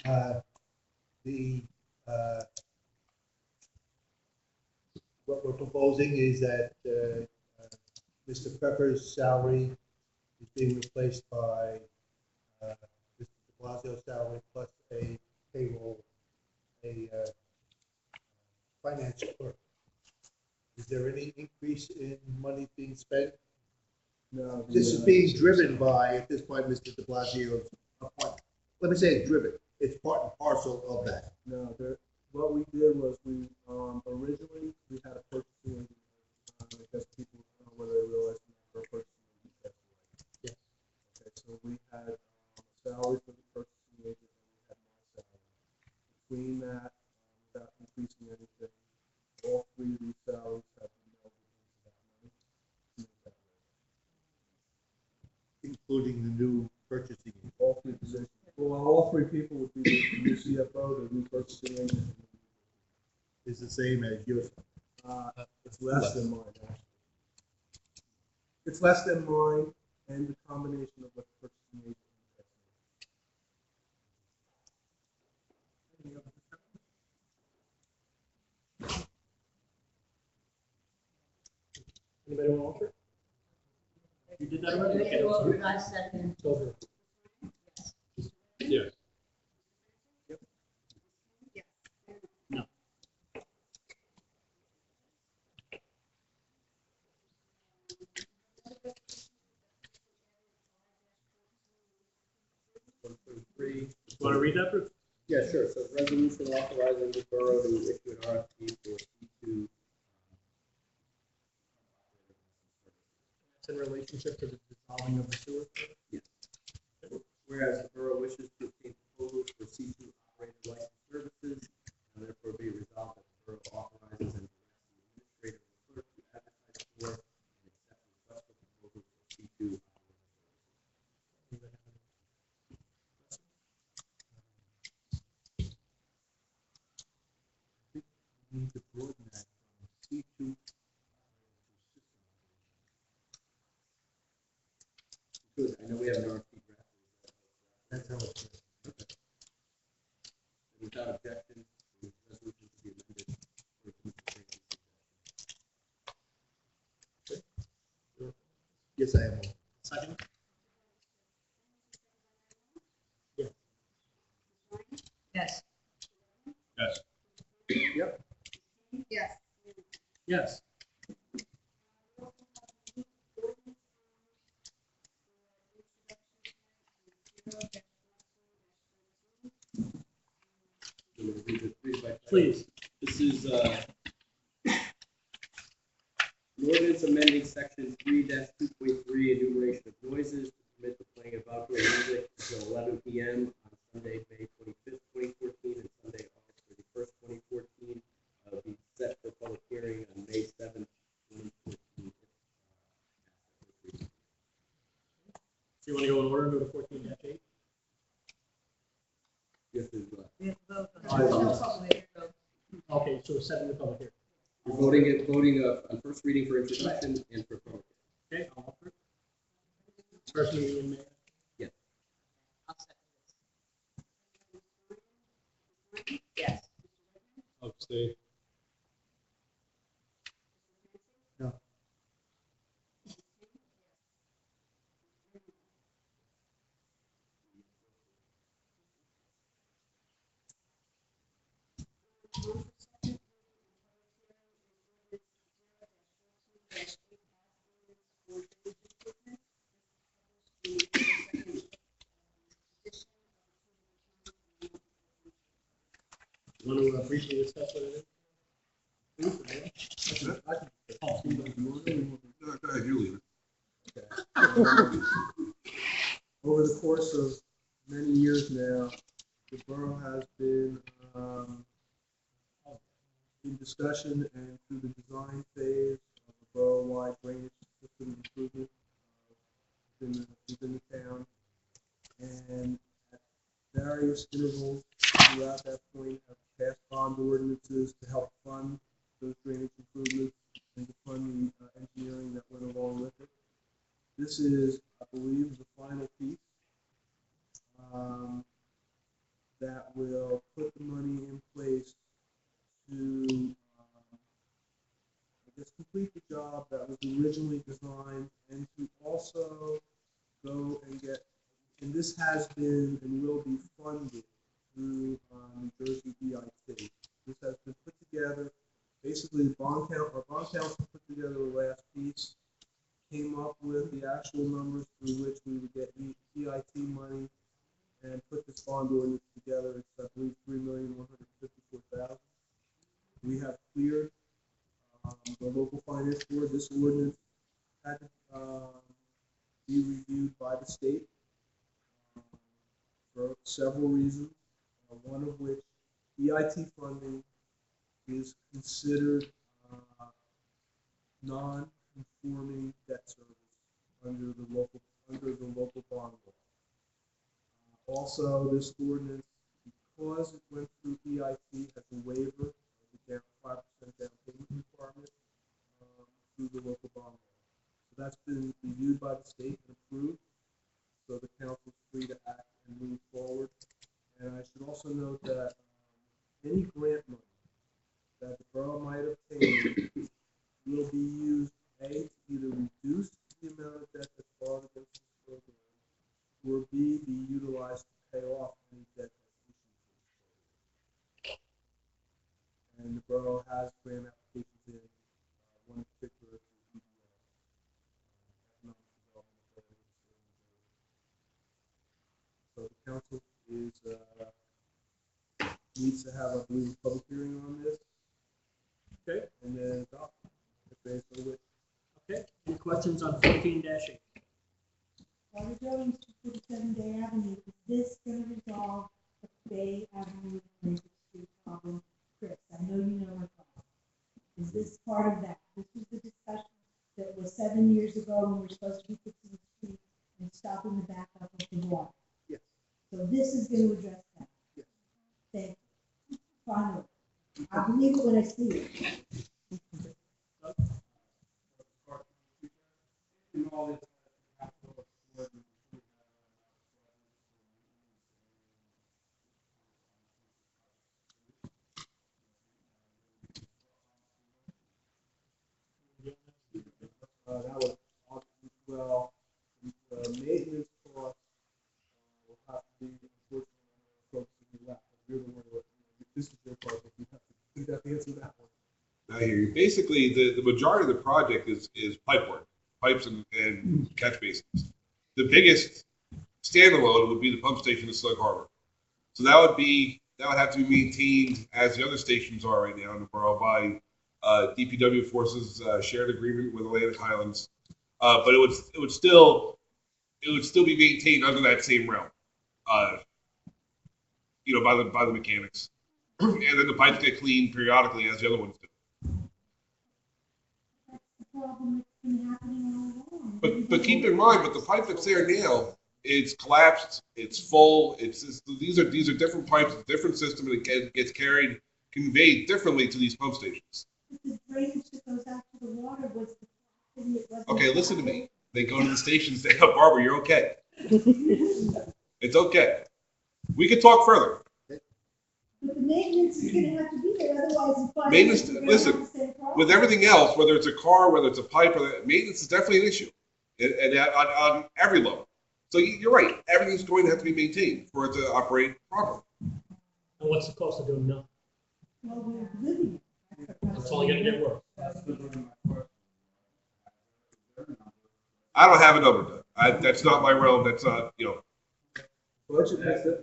The, what we're proposing is that Mr. Pepper's salary is being replaced by Mr. de Blasio's salary plus a payroll, a finance clerk. Is there any increase in money being spent? No. This is being driven by, at this point, Mr. de Blasio's, let me say it's driven, it's part and parcel of that. No, what we did was we, originally, we had a purchasing agent. I guess people don't know whether they realize we're purchasing agent. That's right. Yes. Okay, so we had a salary for the purchasing agent, and we had my salary. Between that, without increasing anything, all 3 of these salaries have been melded into that money. to make that work. Including the new purchasing. All 3 positions. Well, all 3 people would be the new CFO, the new purchasing agent. Is the same as yours. It's less than mine, actually. It's less than mine and the combination of what the purchasing agent and Any other discussion? Anybody want to offer? You did that already? Okay, I'm sorry. I second. Go ahead. Yes. No. Want to read that, Bruce? Yeah, sure. So resolution authorizing the borough to issue an RFP for C2. It's in relationship to the dissolving of the sewer. Yes. Whereas the borough wishes to obtain proposals for C2 operator license services, and therefore be resolved that the borough authorizes and directs the administrator and clerk to advertise for and accept requests for proposals for C2 operator services. We need to broaden that from C2 to system. Good. I know we have an RFP draft. That's how it's. Without objection, the resolution to be amended. For Mr. Tracy's Yes, I am. Second? Yes. Yes. Yep. Yes. Yes. Please. This is an ordinance amending section 3-2.3, enumeration of noises to permit the playing of outdoor music until 11 p.m. on Sunday, May 25th, 2014, and Sunday, August 31st, 2014. Be set for public hearing on May 7th, 2014. So you want to go in order and go to 14-8? Yes, there's, We have to vote on it. Okay, so setting the public hearing. We're voting on first reading for introduction and for public. Okay, I'll offer. First meeting in May. Yes. I'll second this. Yes. I'll stay. No. want to briefly discuss what it is? Please, Dale? Go ahead, you leave it. Over the course of many years now, the borough has been in discussion and through the design phase of the borough-wide drainage system improvement within the town. And at various intervals throughout that point have passed bond ordinances to help fund those drainage improvements and to fund the engineering that went along with it. This is, I believe, the final piece that will put the money in place to, I guess, complete the job that was originally designed, and to also go and get, and this has been and will be funded through New Jersey DIT. This has been put together. Basically, our bond council put together the last piece, came up with the actual numbers through which we would get DIT money, and put this bond ordinance together. It's, I believe, $3,154,000. We have cleared the local finance board. This ordinance had to be reviewed by the state for several reasons. One of which, EIT funding is considered non-conforming debt service under the local bond law. Also, this ordinance, because it went through EIT, has a waiver of the 5% down payment requirement through the local bond law. So that's been reviewed by the state and approved. So the council is free to act and move forward. And I should also note that any grant money that the borough might obtain will be used, A, to either reduce the amount of debt that's borrowed against this program, or B, be utilized to pay off any debt that's issued for this program. And the borough has grant applications in, one in particular for EDA, Economic Development Authority. So the council is, needs to have, I believe, a public hearing on this. Okay, And then adopt if they so wish. okay. Any questions on 14-8? While we're going to 47 Bay Avenue, is this going to resolve the Bay Avenue Lincoln Street problem? Chris, I know you know my problem. Is this part of that? This was the discussion that was 7 years ago when we were supposed to be fixing the street and stopping the backup of the water. Yes. So this is going to address that. Yes. Thank you. Finally, I believe it when I see it. That was obviously, well, maintenance costs will have to be, unfortunately, folks to be left. You're the one who, this is your part, but you have to answer that one. I hear you. Basically, the majority of the project is pipe work, pipes and catch basins. The biggest standalone would be the pump station at Slug Harbor. So that would have to be maintained as the other stations are right now in the borough by DPW forces shared agreement with Atlantic Highlands. But it would still be maintained under that same realm, by the mechanics. And then the pipes get cleaned periodically as the other ones do. That's the problem that's been happening all along. But keep in mind, with the pipe that's there now, it's collapsed, it's full, these are different pipes, different system, and it gets conveyed differently to these pump stations. The drainage that goes out to the water was the thing that wasn't. Okay, listen to me. They go to the stations, they have Barbara, you're okay. It's okay. We could talk further. But the maintenance is gonna have to be there, otherwise in 5 Maintenance, years, we're gonna have listen, the same problem. with everything else, whether it's a car, whether it's a pipe, maintenance is definitely an issue, and on every level. So you're right, everything's going to have to be maintained for it to operate properly. And what's the cost of doing nothing? Well, we're living it. It's only gonna get worse. I don't have a number, Doug. That's not my realm, that's, Budget,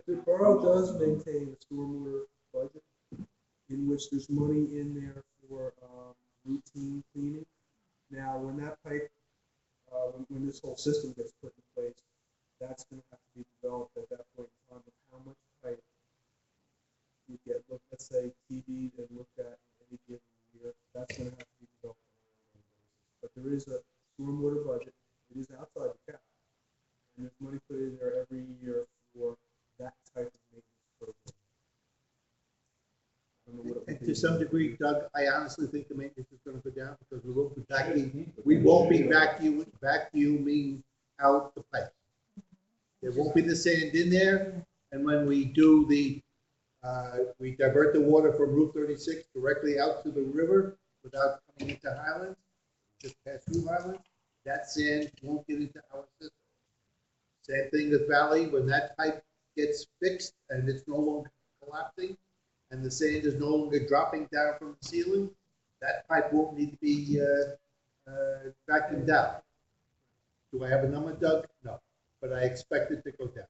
the borough does maintain a stormwater budget. in which there's money in there for routine cleaning. Now, when that pipe, when this whole system gets put in place, that's going to have to be developed at that point in time of how much pipe we get, let's say, TV'd and looked at in any given year. That's going to have to be developed on an ongoing basis. But there is a stormwater budget. It is outside the cap. And there's money put in there every year for that type of maintenance program. I don't know what it would And be. to some degree, Doug, I honestly think the maintenance is gonna go down because we won't be vacuuming out the pipes. There won't be the sand in there, and when we do we divert the water from Route 36 directly out to the river without coming into Highlands, just pass through Highlands, that sand won't get into our system. Same thing with Valley, when that pipe gets fixed and it's no longer collapsing, and the sand is no longer dropping down from the ceiling, that pipe won't need to be vacuumed out. Do I have a number, Doug? No, but I expect it to go down.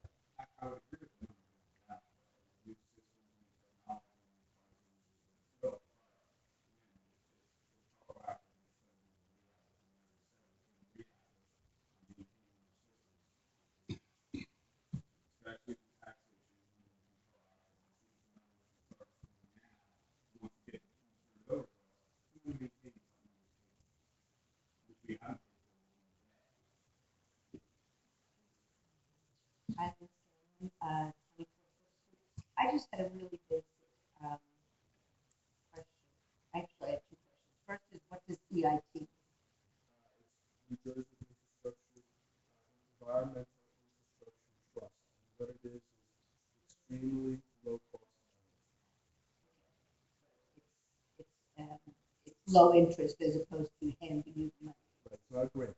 I just had a really basic question. Actually, I have two questions. First is, what does EIT? New Jersey Infrastructure, Environmental Infrastructure Trust. What it is extremely low cost. It's low interest as opposed to handing you the money. But it's not great.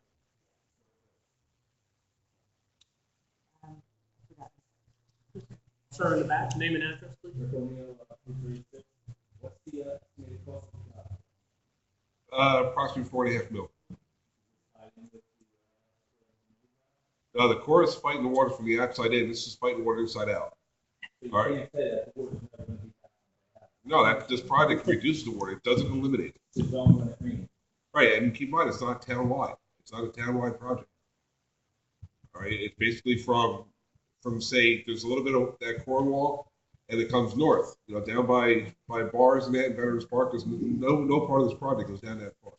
Forgot. Sir, in the back, name and address, please. What's the estimated cost of the job? Approximately $4.5 million. The core is fighting the water from the outside in. This is fighting the water inside out. All right. No, this project reduces the water. It doesn't eliminate it. Right, and keep in mind, it's not town-wide. It's not a town-wide project. All right, it's basically from say, there's a little bit of that core wall, and it comes north, down by bars and that, and Veterans Park. There's no part of this project goes down that far.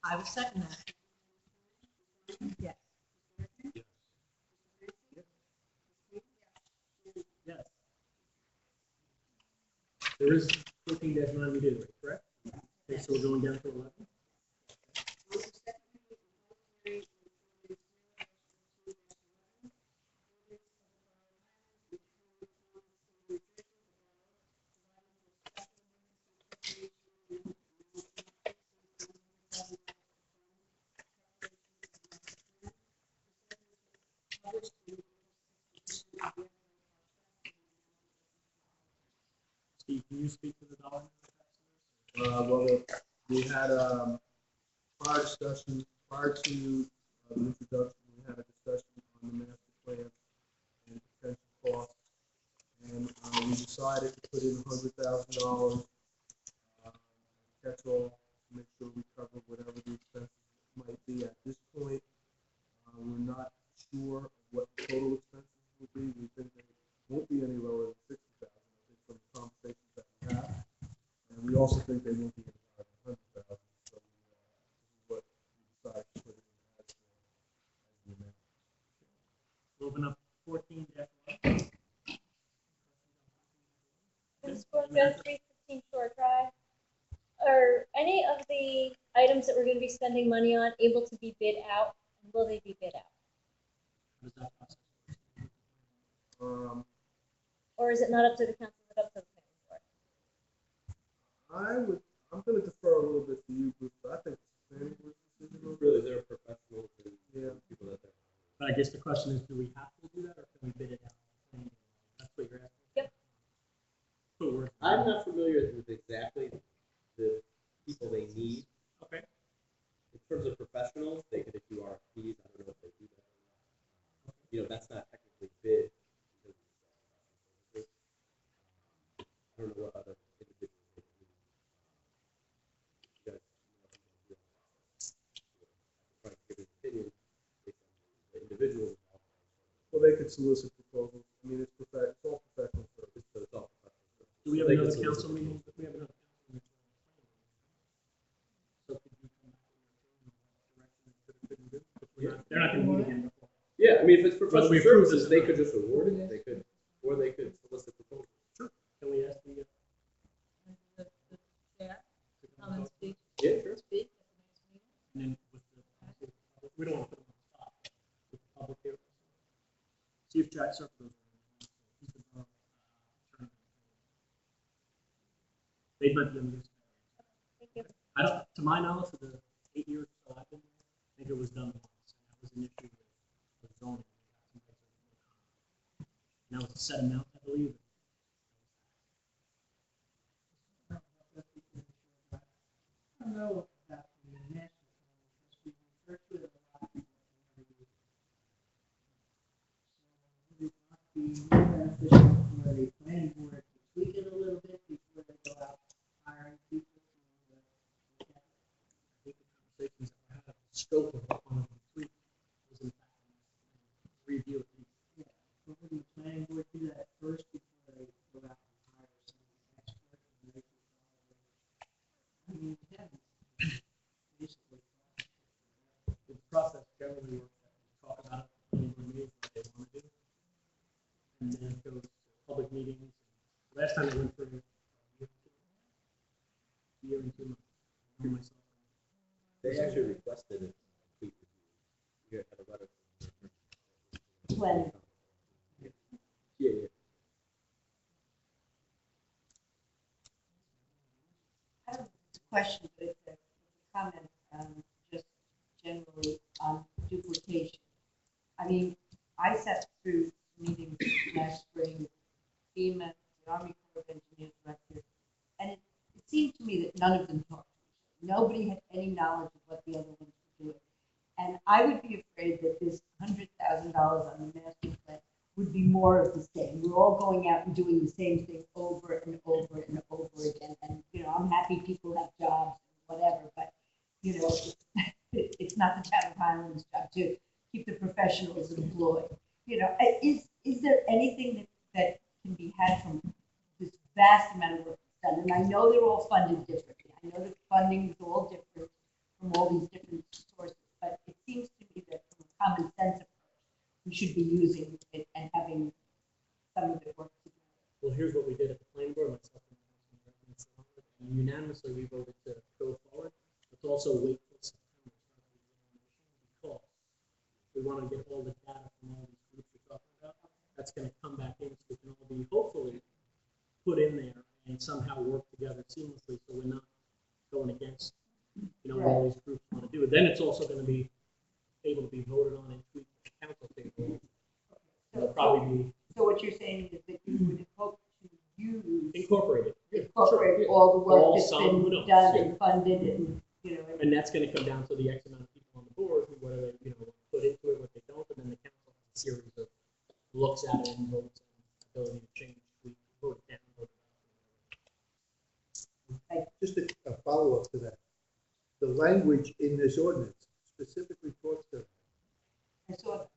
I will second that. Yes. Yes. There is 14-9 we did, correct? Okay, so we're going down to 11. Steve, can you speak to the dollar? Well, we had prior discussion, prior to the introduction, we had a discussion on the master plan and potential costs. And we decided to put in $100,000 catch-all to make sure we cover whatever the expenses might be at this point. We're not sure of what the total expenses will be. We think they won't be any lower than $60,000, I think, from the conversations that we have. And we also think they won't be any higher than $100,000. So this is what we decided to put in as the amount. Moving up 14-1. Ms. Gorka, 315 Shore Drive. Are any of the items that we're going to be be spending money on able to be bid out? And will they be bid out? How does that process work? Or is it not up to the council, but up to the planning board? I'm gonna defer a little bit to you, Bruce, but I think it's the planning board's decision on Really, they're professionals and Yeah. people that they're. But I guess the question is, do we have to do that, or can we bid it out? That's what you're asking. Yep. So we're- I'm not familiar with exactly the people they need. Okay. In terms of professionals, they could issue RFPs. I don't know if they do that or not. You know, that's not technically bid. Because I don't know what other individuals they do. You guys, you know, try to give an opinion based on the individual. Well, they could solicit proposals. I mean, it's all professional service. So it's all professional. Do we have They another could council solicit meeting? We have another council meeting. So could you come back with your opinion on what direction they could or couldn't do? Because they're not gonna meet again before. Yeah, I mean, if it's Whether professional we approve services, this or they not. could just award it, they could, or they could solicit proposals. Can we ask the, The chair, come and speak, Yeah, sure. speak at the next meeting? and then with the, we don't want to put them on the spot, with the public here. Chief Jack Serpent. He's the borough attorney. They might be on the. Thank you. I don't, to my knowledge, for the 8 years or so I've been there, I think it was done once, and that was an issue with zoning. And that was a set amount, I believe. I don't know about the national, because we refer to it a lot. So would it not be more beneficial for the planning board to tweak it a little bit before they go out hiring people to look at it? I think the conversations that were had, the scope of what one of the three was in fact review it. Yeah, but would the planning board do that first before they go out and hire some expert and they can probably, I mean, yeah, basically. The process generally works that we talk about it, planning board meetings, what they want to do. And then it goes to public meetings. Last time I went for a year and 2 months. Me, myself. They actually requested a complete review. You had a letter. When? Yeah, yeah. I don't know if it's a question, but it's a comment, just generally on duplication. I mean, I sat through meetings last spring, FEMA, the Army Corps of Engineers director, and it seemed to me that none of them talked to each other. Nobody had any knowledge of what the other ones were doing. And I would be afraid that this $100,000 on the master plan would be more of the same. We're all going out and doing the same thing over and over and over again. And, you know, I'm happy people have jobs, whatever, but, you know, it's not the town of Highland's job to keep the professionals employed. You know, is there anything that can be had from this vast amount of work that's done? And I know they're all funded differently. I know the funding is all different from all these different sources, but it seems to me that from a common sense approach, we should be using it and having some of it work together. Well, here's what we did at the planning board, myself and Councilman Rutland, and unanimously we voted to go forward. Let's also wait till September because we want to get all the data from all these groups we're talking about. That's going to come back in so we can all be hopefully put in there and somehow work together seamlessly so we're not going against, you know, what all these groups want to do. And then it's also going to be able to be voted on and tweaked at the council table. It'll probably be So what you're saying is that you would hope to use, incorporated. incorporate all the work All, that's some, been who knows? done Yeah. and funded and, you know. And that's going to come down to the X amount of people on the board, who whether they, you know, put into it, what they don't, and then the council has a series of looks at it and votes on ability to change, we vote it down, vote it up. Just a follow-up to that. The language in this ordinance specifically talks to, I saw that.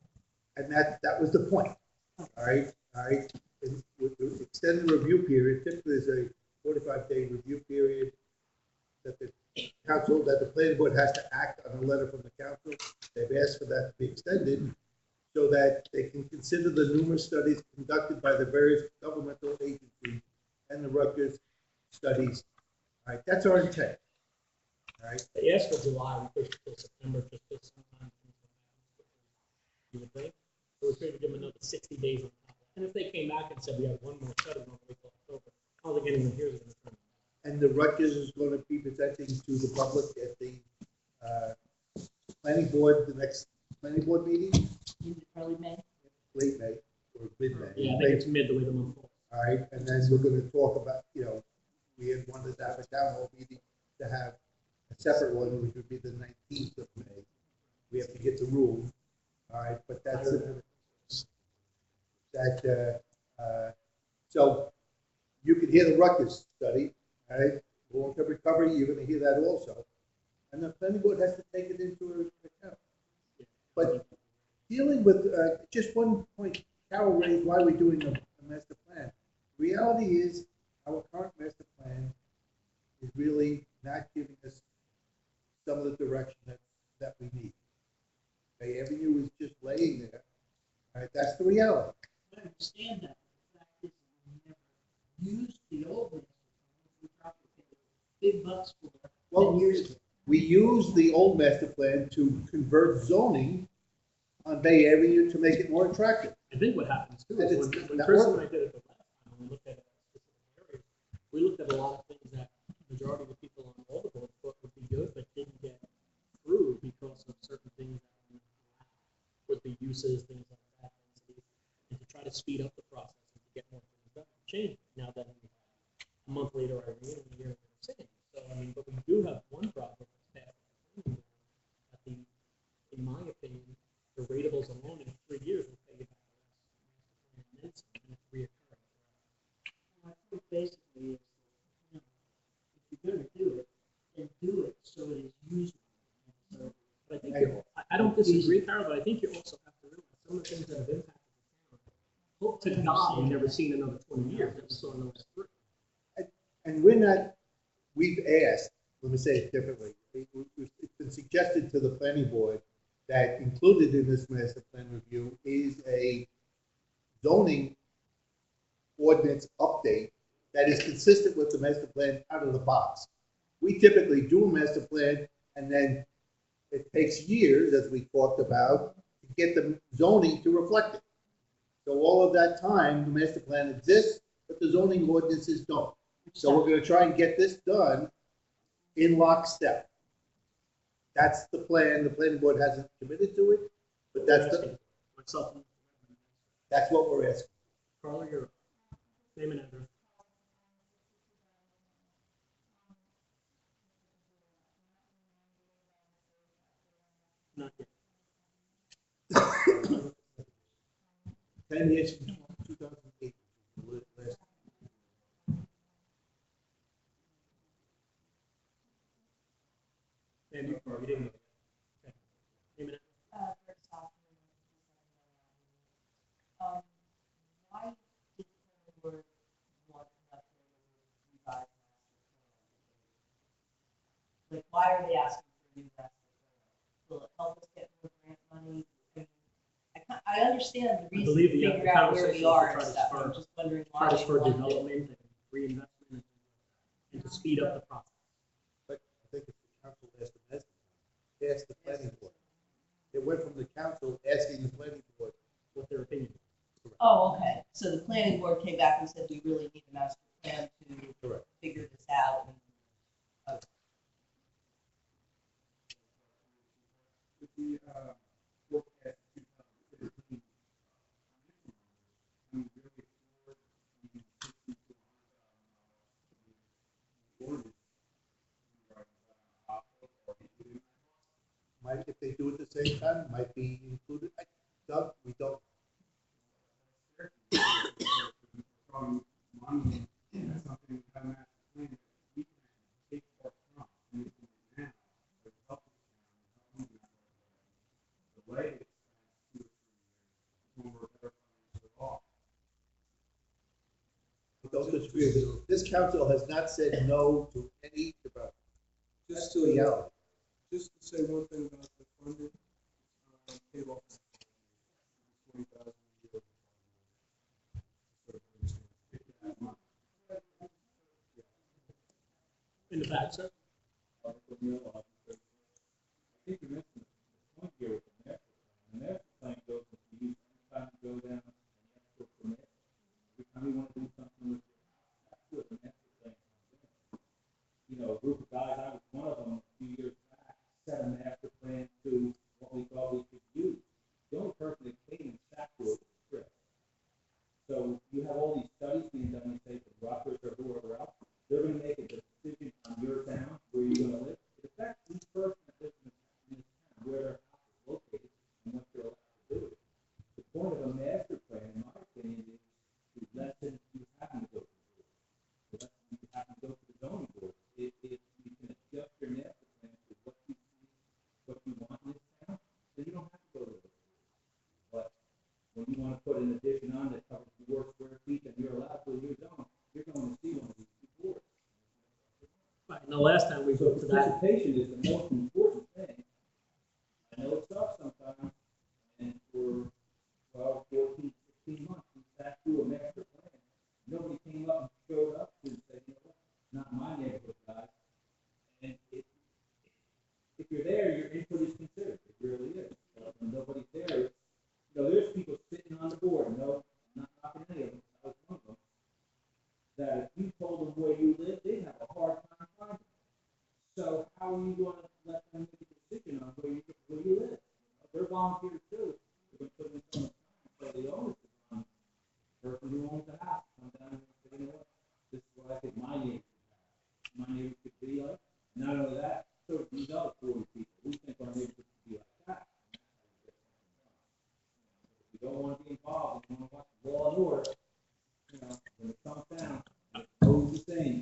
and that was the point. All right. And with the extended review period, typically there's a 45-day review period that the council, that the planning board has to act on a letter from the council. They've asked for that to be extended so that they can consider the numerous studies conducted by the various governmental agencies and the Rutgers studies. All right, that's our intent. All right, They asked for July, we pushed it till September, just because sometimes things don't happen. You would think, so we figured give them another 60 days on top. And if they came back and said we have one more shut in, wait till October, I don't think anyone here is gonna turn. and the Rutgers is gonna be presenting to the public at the, planning board, the next planning board meeting, Early May. late May or mid-May. Yeah, I think it's mid the way the month falls. All right, and then we're gonna talk about, we had wanted to have a town hall meeting to have a separate one, which would be the 19th of May. We have to get the room, all right, but that's, so you can hear the Rutgers study, all right? Long-term recovery, you're gonna hear that also. And the planning board has to take it into account. But dealing with, just one point, Carol raised why we're doing a master plan. Reality is, our current master plan is really not giving us some of the direction that we need. Bay Avenue is just laying there. All right, that's the reality. I understand that. The fact is, we never used the old one. We probably paid big bucks for it Well, 10 years ago. we use the old master plan to convert zoning on Bay Avenue to make it more attractive. I think what happens too That is it's when not Chris and I working. did it the last time, we looked at specific areas, we looked at a lot of things that majority of the people on all the boards thought would be good, but didn't get through because of certain things that were not allowed, with the uses, things like that, and to try to speed up the process and to get more things done, change it. Now that we have a month later, I mean, a year, we're saying. So, I mean, but we do have one project that's passed. At the, in my opinion, the ratables alone in 3 years will pay you back the rest. And it's reoccurring. I think basically, it's, if you're gonna do it, then do it so it is usable. So, But I think I don't disagree, Carol, but I think you also have to realize some of the things that have impacted the town. Hope to God we've never seen another 20 years. That we saw in those three. And we're not, we've asked, let me say it differently. It's been suggested to the planning board that included in this master plan review is a zoning ordinance update that is consistent with the master plan out of the box. We typically do a master plan and then it takes years, as we talked about, to get the zoning to reflect it. So all of that time, the master plan exists, but the zoning ordinances don't. So we're gonna try and get this done in lockstep. That's the plan. The planning board hasn't committed to it, but Myself, that's what we're asking. Carla, your name and address. Not yet. 10 years from 2008. And you didn't. Okay. Name and address. First off, why did the board want to have a revised master plan? Like, why are they asking for a new master plan? Will it help us get more grant money? I understand the I reason believe to the figure out where conversation we are was and to try to stuff. I'm spur- just wondering Try why to they spur wanted it. development and reinvestment and to speed up the process. But I think if the council asked the master plan, asked the planning board. It went from the council asking the planning board what their opinion is. Oh, okay. So the planning board came back and said, we really need a master plan to Correct. figure this out. And, With the, forecast 2015, I'm really for the 50 to $100,000 ordinance. Might, if they do it at the same time, might be included. Doug, we don't. From money, that's something we have master plan that we can take part from, and we can now, but help us the way it's 2 or 3 years, when we're better financially off. Don't disagree with it. This council has not said no to any development. Just That's the reality. Just to say one thing about the funding, paid off 20,000 a year. In the back, sir? Article realize is that I think you mentioned the point here with the master plan. The master plan goes into use anytime you go down and ask for permit. Every time you want to do something with your house, that's where the master plan comes in. You know, a group of guys, I was one of them a few years back, set a master plan to what we thought we could use. The only person that came and sat to it was Chris. So you have all these studies being done, say, from Rutgers or whoever else. They're going to make a decision on your town, where you're going to live. It affects each person that lives in this town, where their house is located, and what they're allowed to do. The point of a master plan, in my opinion, is to lessen you having to go to the board. To lessen you having to go to the zoning board. If you can adjust your master plan to what you see, what you want in this town, then you don't have to go to the board. But when you want to put an addition on that covers more square feet than you're allowed to in your zone, you're going to see one of these two boards. Right, and the last time we So go to that, participation is the most important thing. I know it sucks sometimes, and for 12, 14, 16 months, we sat through a master plan. Nobody came up and showed up and said, you know what, not my neighborhood, guys. And if you're there, your input is considered. It really is. When nobody's there, you know, there's people sitting on the board. No, I'm not knocking any of them. I was one of them. That if you told them where you live, they'd have a hard time finding it. So how are you going to let them make a decision on where you live? You know, they're volunteers too. They're going to put in so much time. So the onus is on the person who owns the house. Come down and say, you know what? This is what I think my neighbor should have. My neighbor should be like. Not only that, so these other 40 people, we think our neighbor should be like that. If you don't want to be involved, you want to watch law and order, you know, when it comes down, it's always the same.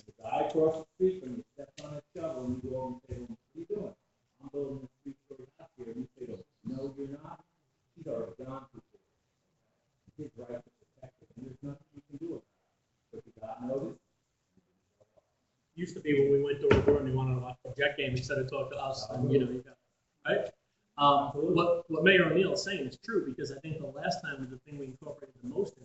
The guy across the street from you steps on a shovel and you go over and say, well, what are you doing? I'm building a three-story house here. And you say, well, no, you're not. He's already gone through it. His right to protect it. And there's nothing you can do about it. But you got notice. used to be when we went door to door and they wanted to watch a Jet game instead of talk to us, and you know, you got, right? What Mayor O'Neill is saying is true, because I think the last time the thing we incorporated the most in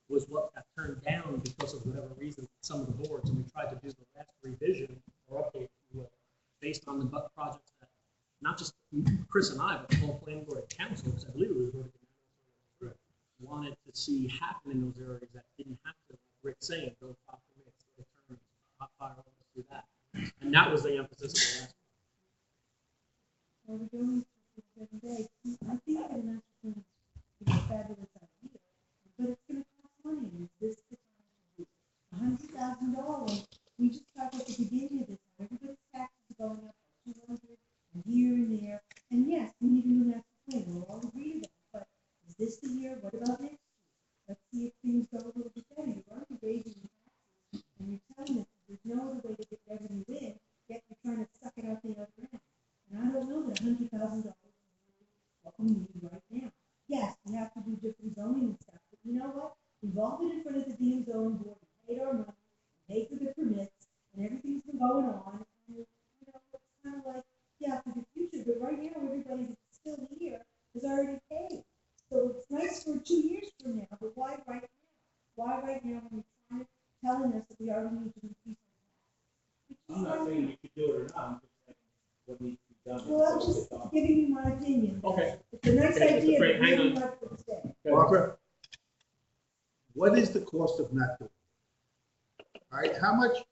was what got turned down because of whatever reason, some of the boards, and we tried to do the last revision or update, if you will, based on the projects that, not just Chris and I, but the whole planning board and council, because I believe it was voted unanimously, wanted to see happen in those areas that didn't have to, like Rick saying, go top permits, go turns, hot fire, let's do that. And that was the emphasis of the last. Well, we're doing this every day. I think that an action is a fabulous idea, but it's gonna cost money. Is this the time to do $100,000? We just talked at the beginning of this, everybody's taxes are going up by 200 and here and there. And yes, we need a new master plan, we'll all agree to that, but is this the year? What about next year? Let's see if things go a little bit better. You're already raising the taxes, and you're telling us there's no other way to get revenue in, yet you're trying to suck it out the other end. And I don't know that $100,000 is what we need right now. Yes, we have to do different zoning and stuff, but you know what? We've all been in front of the damn zoning board, we paid our money, paid for the permits, and everything's been going on. And, you know, it's kind of like, yeah, for the future, but right now, everybody that's still here has already paid. So it's nice for 2 years from now, but why right now? Why right now when you're telling us that we already need to increase our taxes? I'm not saying you should do it or not, I'm just saying what needs to be done. Well, I'm just giving you my opinion. Okay. It's a nice Okay, Mr. idea, Frank, but hang really on. not for today. Barbara, what is the cost of not doing it? All right, how much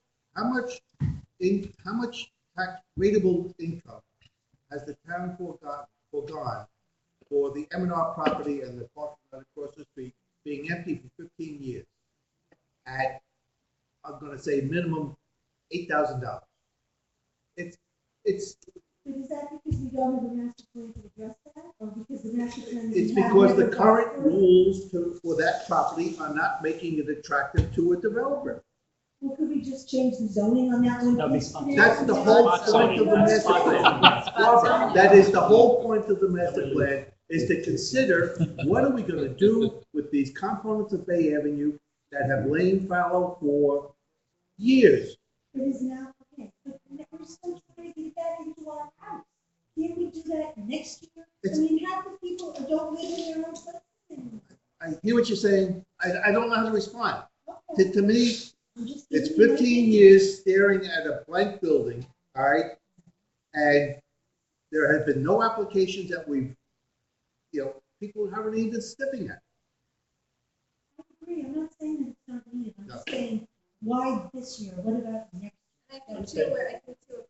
tax rateable income has the town foregone for the M&R property and the parking lot across the street being empty for 15 years at, I'm gonna say minimum $8,000? It's But is that because we don't have a master plan to address that, or because the master plan? It's we have because the never current got through? rules for that property are not making it attractive to a developer. Well, could we just change the zoning on that one? That'd be piece fine. today? That's the whole Spot point of the zoning. master Spot plan. zoning. Barbara, that is the whole point of the master plan, is to consider what are we gonna do with these components of Bay Avenue that have lain fallow for years. It is now, okay, but we're still trying to get that into our house. Can't we do that next year? I mean, half the people don't live in their own places anymore. I hear what you're saying, I don't know how to respond. Okay. To me, I'm just it's There's 15 years staring at a blank building, all right? And there have been no applications that we've, people haven't even sniffing at. I agree, I'm not saying that it's not needed, I'm No. just saying, why this year, what about next? year? I think too, I think too,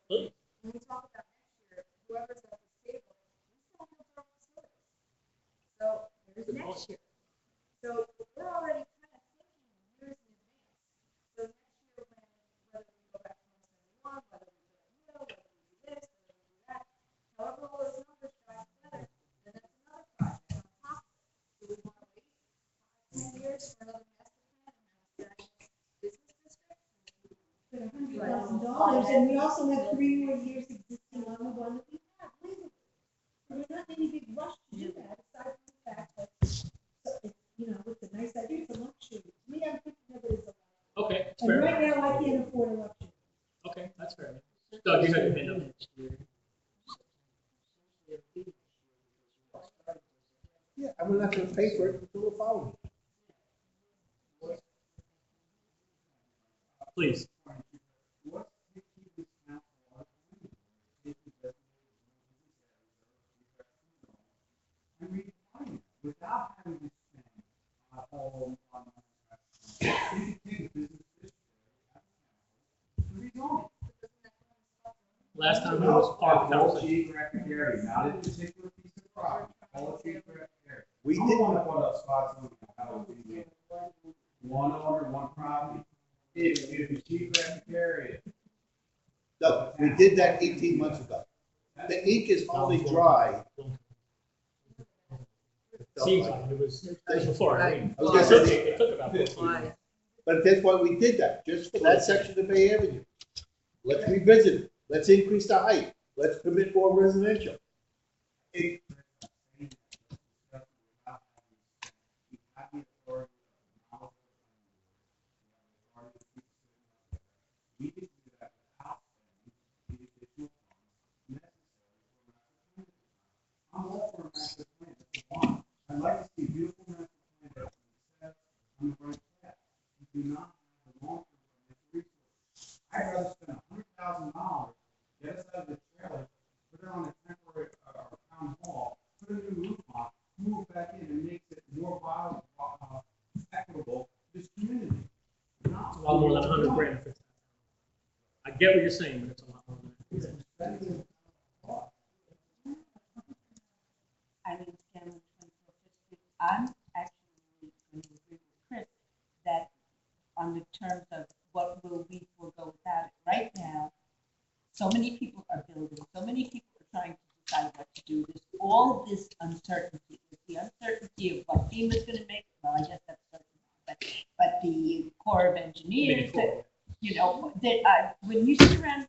Please. When we talk about next year, whoever's at the table, we still have our facilities. So there's Good next year. So we're already kind of thinking years in advance. So next year, whether we go back to 171, whether we go to whether we do this, whether we do that, however all those numbers drive together, then that's another project on top of it. Do we want to wait 10 years for another master plan and have a business district? For $100,000, and we also have 3 more years existing on the one that we have legally. And we're not in any big rush to do that, aside from the fact that, so it's, it's a nice idea, it's a luxury. To me, I'm thinking of it as a luxury. Okay, that's And fair. right now, I can't afford a luxury. Okay, that's fair. Doug, you had your hand up. Yeah, and we're not gonna pay for it until the following. Please. Without having to spend a whole lot of money. You can take a business district, rezone it. Last time it was park Whole conversation. geographic area, not a particular piece of property, whole geographic area. We I don't did, wanna put up spots on how it would be one owner, one property. It is a geographic area. no, we did that 18 months ago. The ink is only dry. Seems like it was before. I I was gonna say- it took about 15 years. But that's why we did that, just for that section of Bay Avenue. Let's revisit it. Let's increase the height. Let's permit more residential. It- We can do that without spending the additional funds necessary for master plan. I'm all for a master plan, that's one. I'd like to see a beautiful master plan that says on the right path. You do not have the long-term financial resources. I'd rather spend $100,000, get us out of the trailer, put it on a temporary, town hall, put a new roof on, move it back in and make it more viable, equitable to this community. Not It's a lot more than 100 grand. If it's- I get what you're saying, but it's a lot more than that. I mean, Chairman, I'm actually going to agree with Chris that on the terms of what will we forego without it. Right now, so many people are building, so many people are trying to decide what to do. There's all this uncertainty. There's the uncertainty of what FEMA's going to make. Well, I guess that's certain, but the Corps of Engineers, that, when you sit around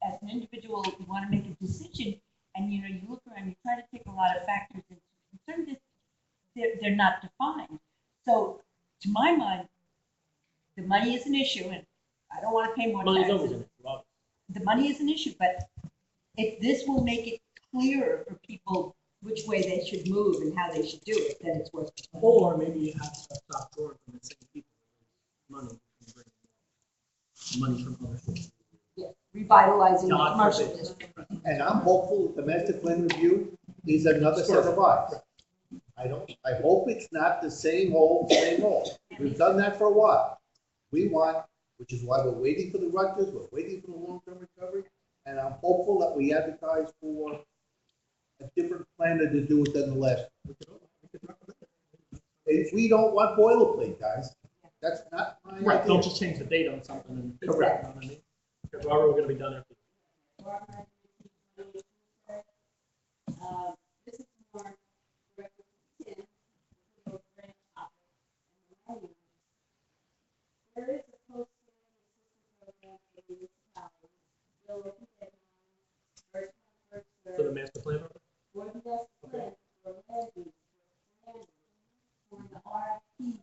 as an individual, you want to make a decision, and you look around, you try to take a lot of factors into consideration. They're not defined. So, to my mind, the money is an issue, and I don't want to pay more Money's always taxes. in it. Rob. The money is an issue, but if this will make it clearer for people which way they should move and how they should do it, then it's worth it. Or maybe you have to stop drawing from the same people. Money and bring money from other sources. Revitalizing the God commercial forbid. district. And I'm hopeful the master plan review is another set of eyes. I hope it's not the same old. We've done that for a while. We want, which is why we're waiting for the Rutgers, we're waiting for the long-term recovery, and I'm hopeful that we advertise for a different planner to do it than the last. If we don't want boilerplate, guys, that's not my Right, idea. don't just change the date on something and. Correct. You know what I mean? Because we're going to be done after. This is more directed to Tim, with the grant topic. There is a post-secondary assistance program in the municipality. Bill, if you get first come, first served. For the master plan. For the best plan, for levies, for planning, for the RFPs,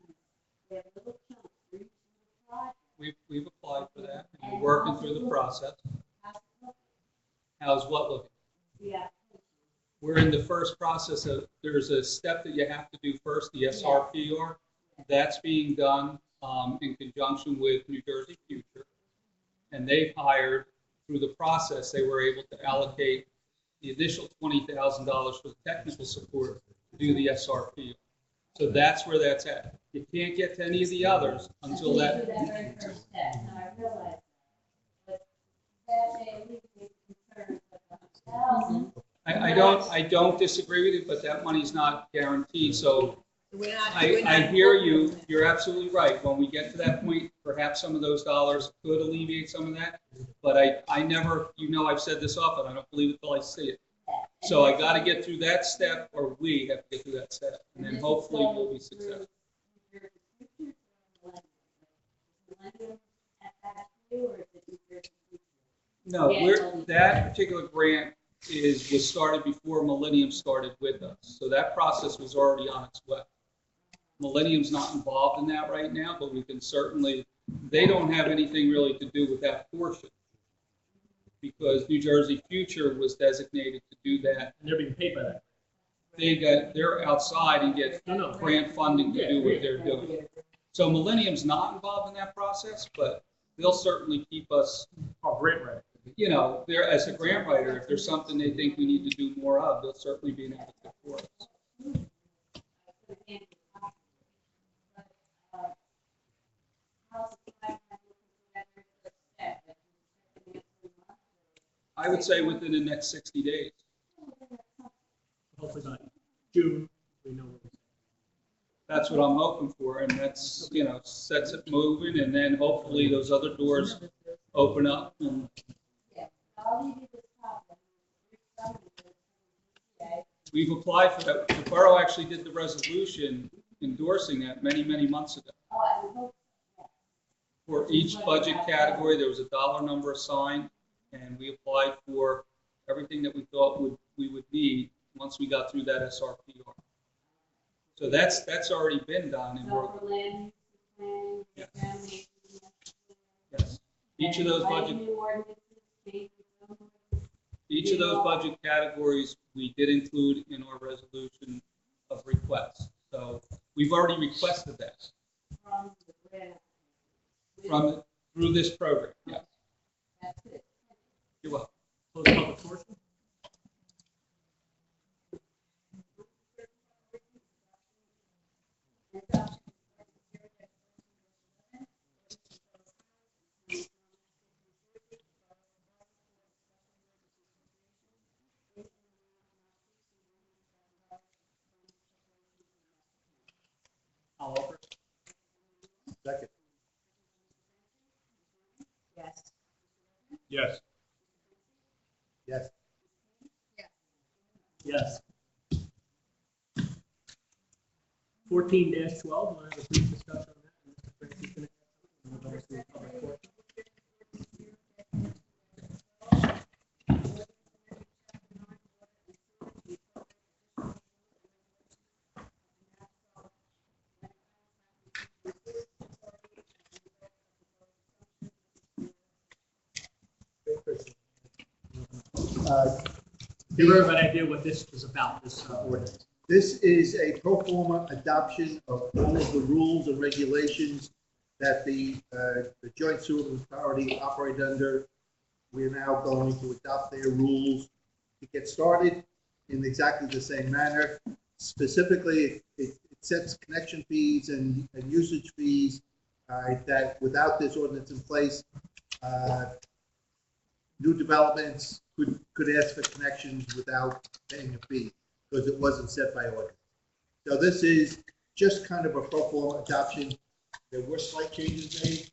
they have little chunks for each little project. We've applied for that, and we're working through the process. How's it look? How's what looking? Yeah. We're in the first process of, there's a step that you have to do first, the SRPR. That's being done. in conjunction with New Jersey Future. And they've hired, through the process, they were able to allocate the additional $20,000 for the technical support to do the SRP. So that's where that's at. You can't get to any of the others until that. That very first step, now I realize that, but that may alleviate concerns of the thousand. I don't disagree with you, but that money's not guaranteed, so We're not, I hear you, you're absolutely right. When we get to that point, perhaps some of those dollars could alleviate some of that, but I never, I've said this often, I don't believe it till I see it. So I gotta get through that step, or we have to get through that step, and then hopefully we'll be successful. No, that particular grant was started before Millennium started with us, so that process was already on its way. Millennium's not involved in that right now, but we can certainly, they don't have anything really to do with that portion, because New Jersey Future was designated to do that. And they're being paid by that. They're outside and get grant funding to do what they're doing. So Millennium's not involved in that process, but they'll certainly keep us. Oh, grant writer. They're, as a grant writer, if there's something they think we need to do more of, they'll certainly be an advocate for us. I would say within the next 60 days. Hopefully by June, we know what That's what I'm hoping for, and that's, sets it moving, and then hopefully those other doors open up. And we've applied for that. The borough actually did the resolution endorsing that many, many months ago. For each budget category, there was a dollar number assigned, and we applied for everything that we thought we would need once we got through that SRPR. So that's already been done, and yes. Each of those budget categories we did include in our resolution of requests. So we've already requested that through this program. Yes. You're welcome. Close public portion. I'll offer. Second. yes. Yes. Yes. Yes. 14-12, we'll have a brief discussion on that. And Mr. Francis can we'll go through the public portion. Give everybody an idea what this is about, this ordinance. This is a pro forma adoption of all of the rules and regulations that the joint sewer authority operate under. We are now going to adopt their rules to get started in exactly the same manner. Specifically, it sets connection fees and usage fees that without this ordinance in place, new developments could ask for connections without paying a fee because it wasn't set by ordinance. So this is just kind of a pro forma adoption. There were slight changes made,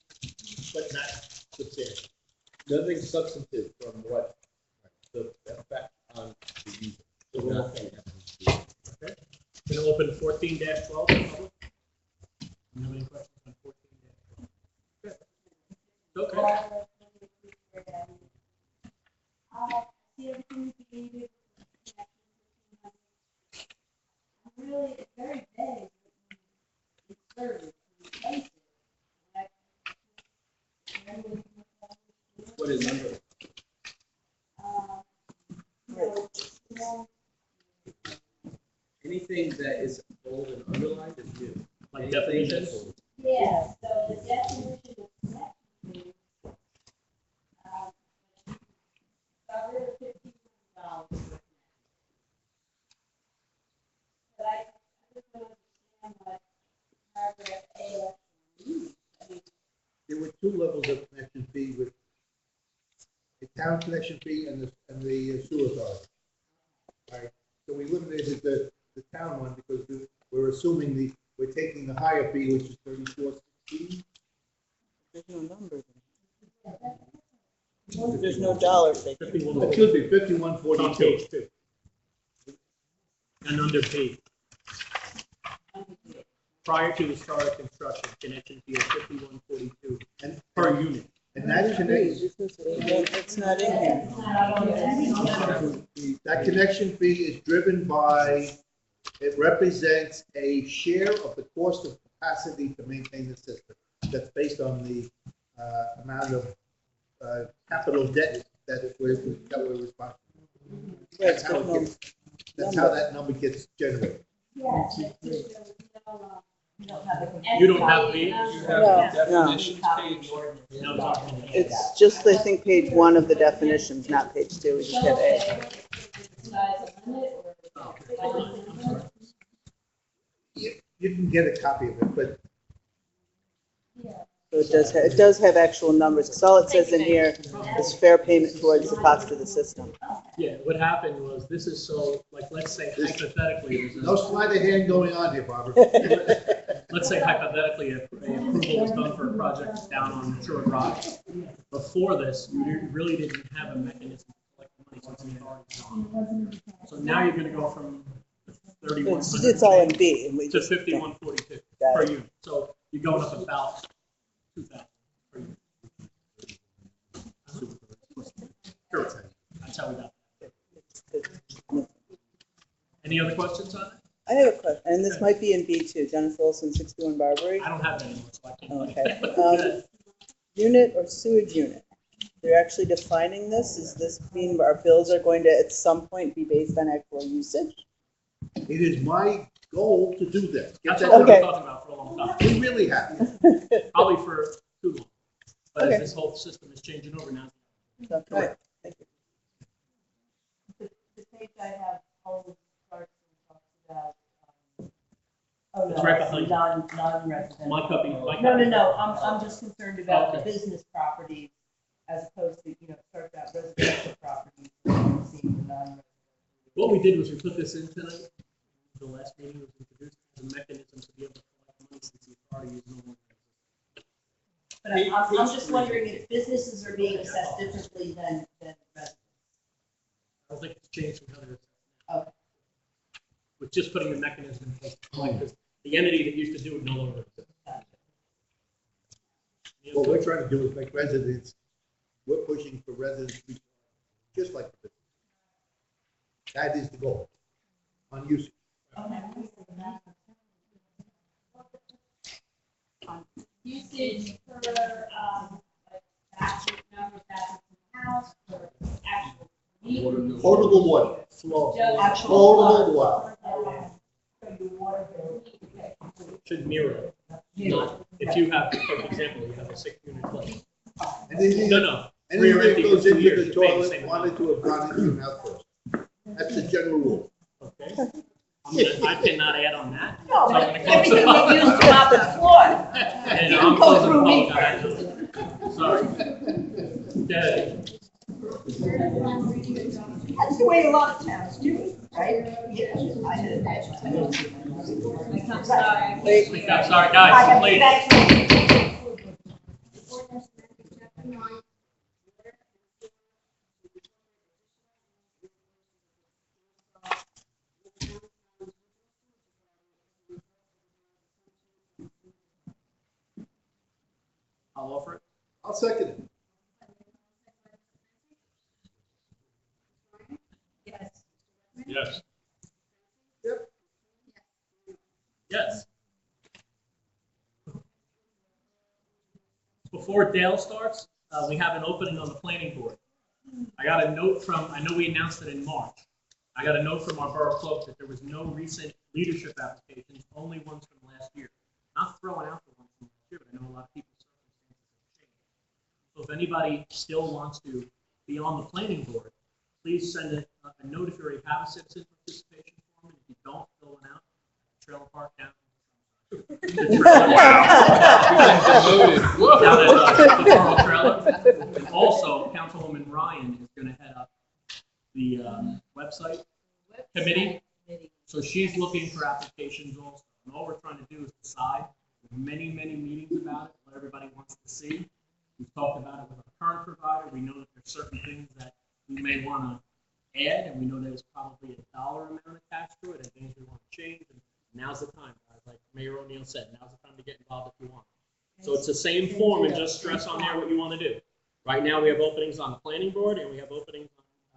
but not substantial. Nothing substantive from what the effect on the user. So we're not saying that. Okay. Going to open 14-12 public. You have any questions on 14-12? Okay. Really, it's very vague. It's service. What is under? Anything that is bold and underlined is new. Like Anything definitions? that's Yeah, so the definition of connection fee, cover $51. But I just don't understand what paragraph A actually means. I mean, There were two levels of connection fee with the town connection fee and the sewer authority. Right, so we eliminated the town one because we're assuming we're taking the higher fee, which is 34.16. There's no number. There's no dollar figure. 51. Excuse me, It's on 51.42. page 2. And underpaid. Prior to the start of construction, connection fee of 51.42 And per unit. And that connection, It's not in here. that connection fee is driven by, it represents a share of the cost of capacity to maintain the system. That's based on the amount of capital debt that we're responsible. Right, That's how that number gets generated. Yes. You don't have the. You don't have the. No. Definitions page. No, it's on page 2. It's just, I think, page 1 of the definitions, not page 2. We just have A. You can get a copy of it, but So it does have actual numbers, because all it says in here is fair payment towards the cost of the system. Yeah, what happened was, this is so, like, let's say hypothetically, no sleight of hand going on here, Barbara. let's say hypothetically, a approval was done for a project down on Shore Drive. Before this, you really didn't have a mechanism to collect the money since the authority's gone. So now you're gonna go from 3,100. It's all in B. And we To just 51.42 Got per it. unit. So you're going up about 2,000 per unit. Sure, that's how we got that. Any other questions on it? I have a question, and this might be in B too, Jennifer Olson, 61 Barbary. I don't have that anymore, so I can't. Okay. Unit or sewage unit? They're actually defining this? Does this mean our bills are going to at some point be based on actual usage? It is my goal to do that. Get That's that what we've done. been talking about for a long time, We really have. probably for too long. But Okay. as this whole system is changing over now. Okay. Thank you. The page I have always starts and talks about, oh, It's no, right behind you. non-residential. My copy. No, I'm just concerned about the Okay. business properties as opposed to, it starts out residential properties, and seeing the non-residential. What we did was we put this in tonight, the last meeting was introduced as a mechanism to be able to collect money since the authority is no longer. But I'm just wondering if businesses are being assessed differently than residents. I don't think it's changed from how it is. Okay. With just putting the mechanism in place, because the entity that used to do it no longer exists. What we're trying to do is make residents, we're pushing for residents to be just like the business. That is the goal on usage. Usage for, like, bathroom, number of bathrooms in the house, for actual meters. Potable water. Just- Potable water. Should mirror. Not, if you have, for example, you have a 6-unit place. Anything, No. anything Rear that empty goes for 2 into years, the you pay the toilet same wanted amount. to have gone into your mouth first. That's the general rule. Okay. I cannot add on that. No, So but I'm gonna close everything the that public used to mop the floor. And You I'm can go closing through the me public Sorry. Okay. That's the way a lot of towns do it, right? Yeah, I did. I'm sorry. Wait. I'm sorry, guys, please. I'll offer it. I'll second it. Yes. Yes. Yep. Yes. Before Dale starts, we have an opening on the planning board. I got a note from, I know we announced it in March. I got a note from our borough clerk that there was no recent leadership applications, only ones from last year. Not throwing out the ones from year, but I know a lot of people's circumstances have changed. So if anybody still wants to be on the planning board, please send a note if you already have a citizen participation form, and if you don't, fill one out. Trailer Park down. And also, Councilwoman Ryan is gonna head up the website committee. So she's looking for applications also. And all we're trying to do is decide. Many meetings about it, what everybody wants to see. We've talked about it with our current provider. We know that there's certain things that we may want to add, and we know there's probably a dollar amount attached to it, and things we want to change. And now's the time, guys. Like Mayor O'Neill said, now's the time to get involved if you want. So it's the same form, and just stress on there what you want to do. Right now, we have openings on the planning board, and we have openings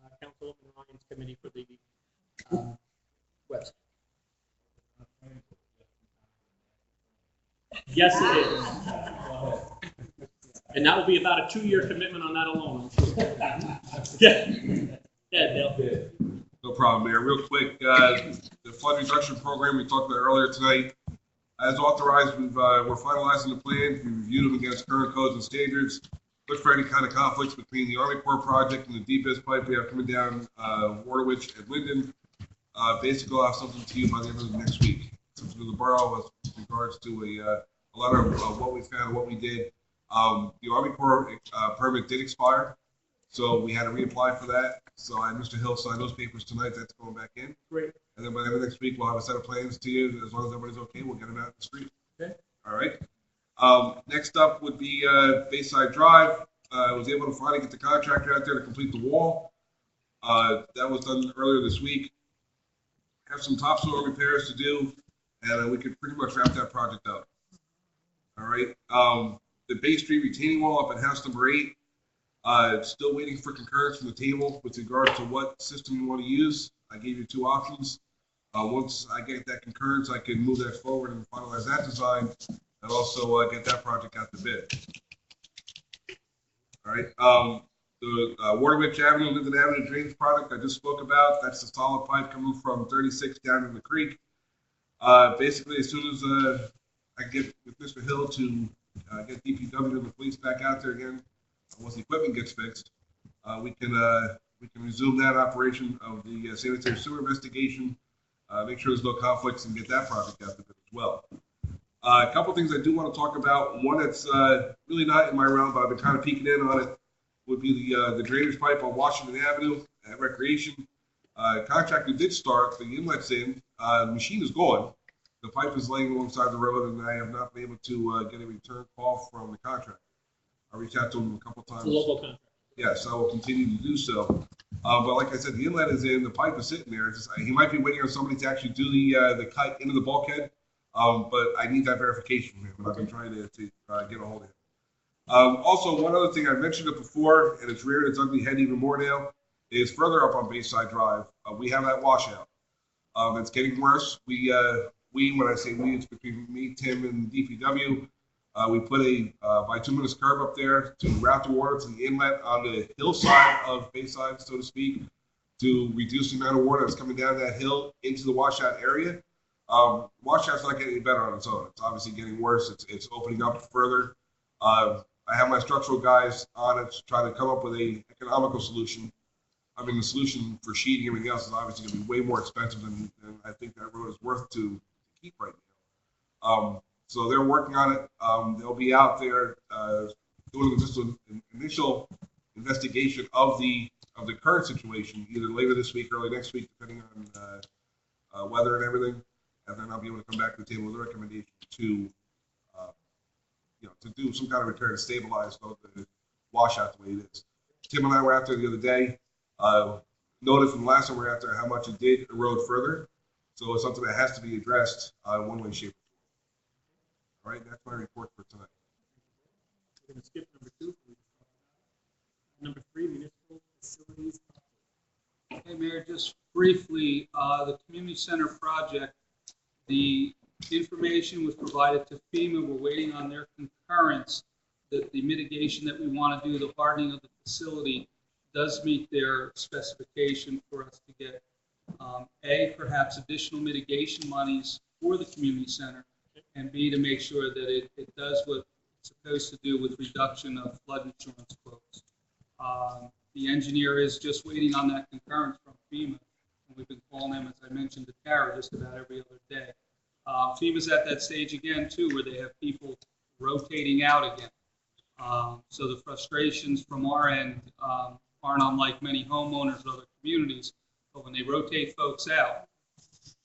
on Councilwoman Ryan's committee for the website. Yes, it is. And that will be about a 2-year commitment on that alone. Yeah, Dale. No problem, Mayor. Real quick, the flood reduction program we talked about earlier tonight, as authorized, we're finalizing the plans. We reviewed them against current codes and standards. Look for any kind of conflicts between the Army Corps project and the deepest pipe we have coming down Waterwich and Linden. Basically, I'll have something to you by the end of the next week. Something to the borough with regards to a lot of what we found, what we did. The Army Corps permit did expire, so we had to reapply for that. So I had Mr. Hill sign those papers tonight. That's going back in. Great. And then by the end of next week, we'll have a set of plans to you. As long as everybody's okay, we'll get them out in the street. Okay. All right. Next up would be Bayside Drive. I was able to finally get the contractor out there to complete the wall. That was done earlier this week. Have some topsoil repairs to do, and we could pretty much wrap that project up. All right. The Bay Street retaining wall up at house number 8. Still waiting for concurrence from the table with regards to what system you want to use. I gave you 2 options. Once I get that concurrence, I can move that forward and finalize that design, and also get that project out to bid. All right. The Waterwich Avenue, Linden Avenue drainage project I just spoke about. That's the solid pipe coming from 36 down in the creek. Basically, as soon as I get with Mr. Hill to get DPW and the police back out there again, once the equipment gets fixed, we can resume that operation of the sanitary sewer investigation, make sure there's no conflicts, and get that project out there as well. A couple things I do want to talk about. One that's really not in my realm, but I've been kind of peeking in on it, would be the drainage pipe on Washington Avenue at Recreation. Contractor did start, the inlet's in, the machine is gone. The pipe is laying alongside the road, and I have not been able to get a return call from the contractor. I reached out to him a couple times. The local contractor. Yes, I will continue to do so. But like I said, the inlet is in, the pipe is sitting there. It's just, he might be waiting on somebody to actually do the cut into the bulkhead. But I need that verification from him, and I've been trying to get a hold of him. Also, one other thing, I mentioned it before, and it's reared its ugly head even more now, is further up on Bayside Drive. We have that washout. It's getting worse. When I say we, it's between me, Tim, and DPW. We put a bituminous curb up there to route the water to the inlet on the hillside of Bayside, so to speak, to reduce the amount of water that's coming down that hill into the washout area. Washout's not getting any better on its own. It's obviously getting worse. It's opening up further. I have my structural guys on it to try to come up with a economical solution. I mean, the solution for sheeting and everything else is obviously going to be way more expensive than I think that road is worth to keep right now. So they're working on it. They'll be out there doing just an initial investigation of the current situation, either later this week, early next week, depending on weather and everything. And then I'll be able to come back to the table with a recommendation to do some kind of repair to stabilize the washout the way it is. Tim and I were out there the other day. Noted from the last time we were out there how much it did erode further. So it's something that has to be addressed one way, shape, or form. All right, that's my report for tonight. We're going to skip number 2. Number 3, municipal facilities. Hey, Mayor, just briefly, the community center project, the information was provided to FEMA. We're waiting on their concurrence that the mitigation that we want to do, the hardening of the facility, does meet their specification for us to get, perhaps additional mitigation monies for the community center, and B, to make sure that it does what it's supposed to do with reduction of flood insurance quotes. The engineer is just waiting on that concurrence from FEMA. And we've been calling them, as I mentioned, to Tara just about every other day. FEMA's at that stage again, too, where they have people rotating out again. So the frustrations from our end aren't unlike many homeowners in other communities. But when they rotate folks out,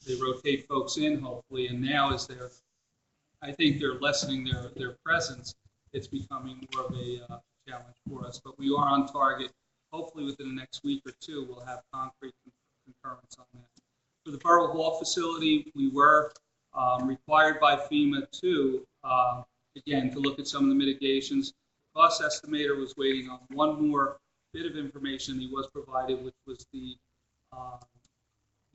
they rotate folks in, hopefully. And now as I think they're lessening their presence, it's becoming more of a challenge for us. But we are on target. Hopefully within the next week or two, we'll have concrete concurrence on that. For the Borough Hall facility, we were required by FEMA to, again, to look at some of the mitigations. The cost estimator was waiting on one more bit of information he was provided, which was the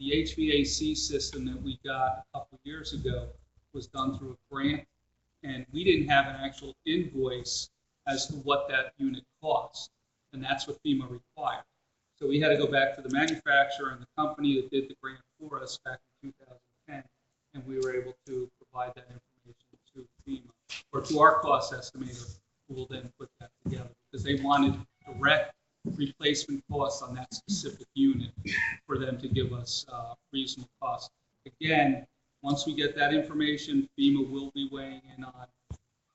HVAC system that we got a couple of years ago was done through a grant, and we didn't have an actual invoice as to what that unit cost, and that's what FEMA required. So we had to go back to the manufacturer and the company that did the grant for us back in 2010, and we were able to provide that information to FEMA, or to our cost estimator, who will then put that together, because they wanted direct replacement costs on that specific unit for them to give us reasonable costs. Again, once we get that information, FEMA will be weighing in on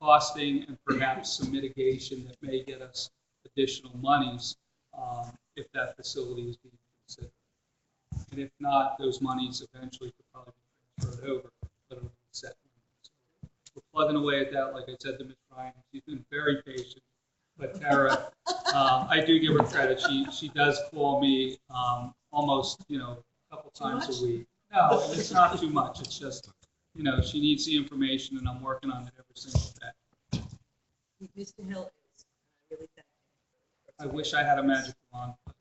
costing and perhaps some mitigation that may get us additional monies if that facility is being considered. And if not, those monies eventually could probably be transferred over, but it'll be set. So we're plugging away at that. Like I said to Ms. Ryan, she's been very patient. But Tara, I do give her credit. She does call me almost, a couple times a week. No, it's not too much. It's just, she needs the information, and I'm working on it every single day. Mr. Hill is really thankful. I wish I had a magic wand. But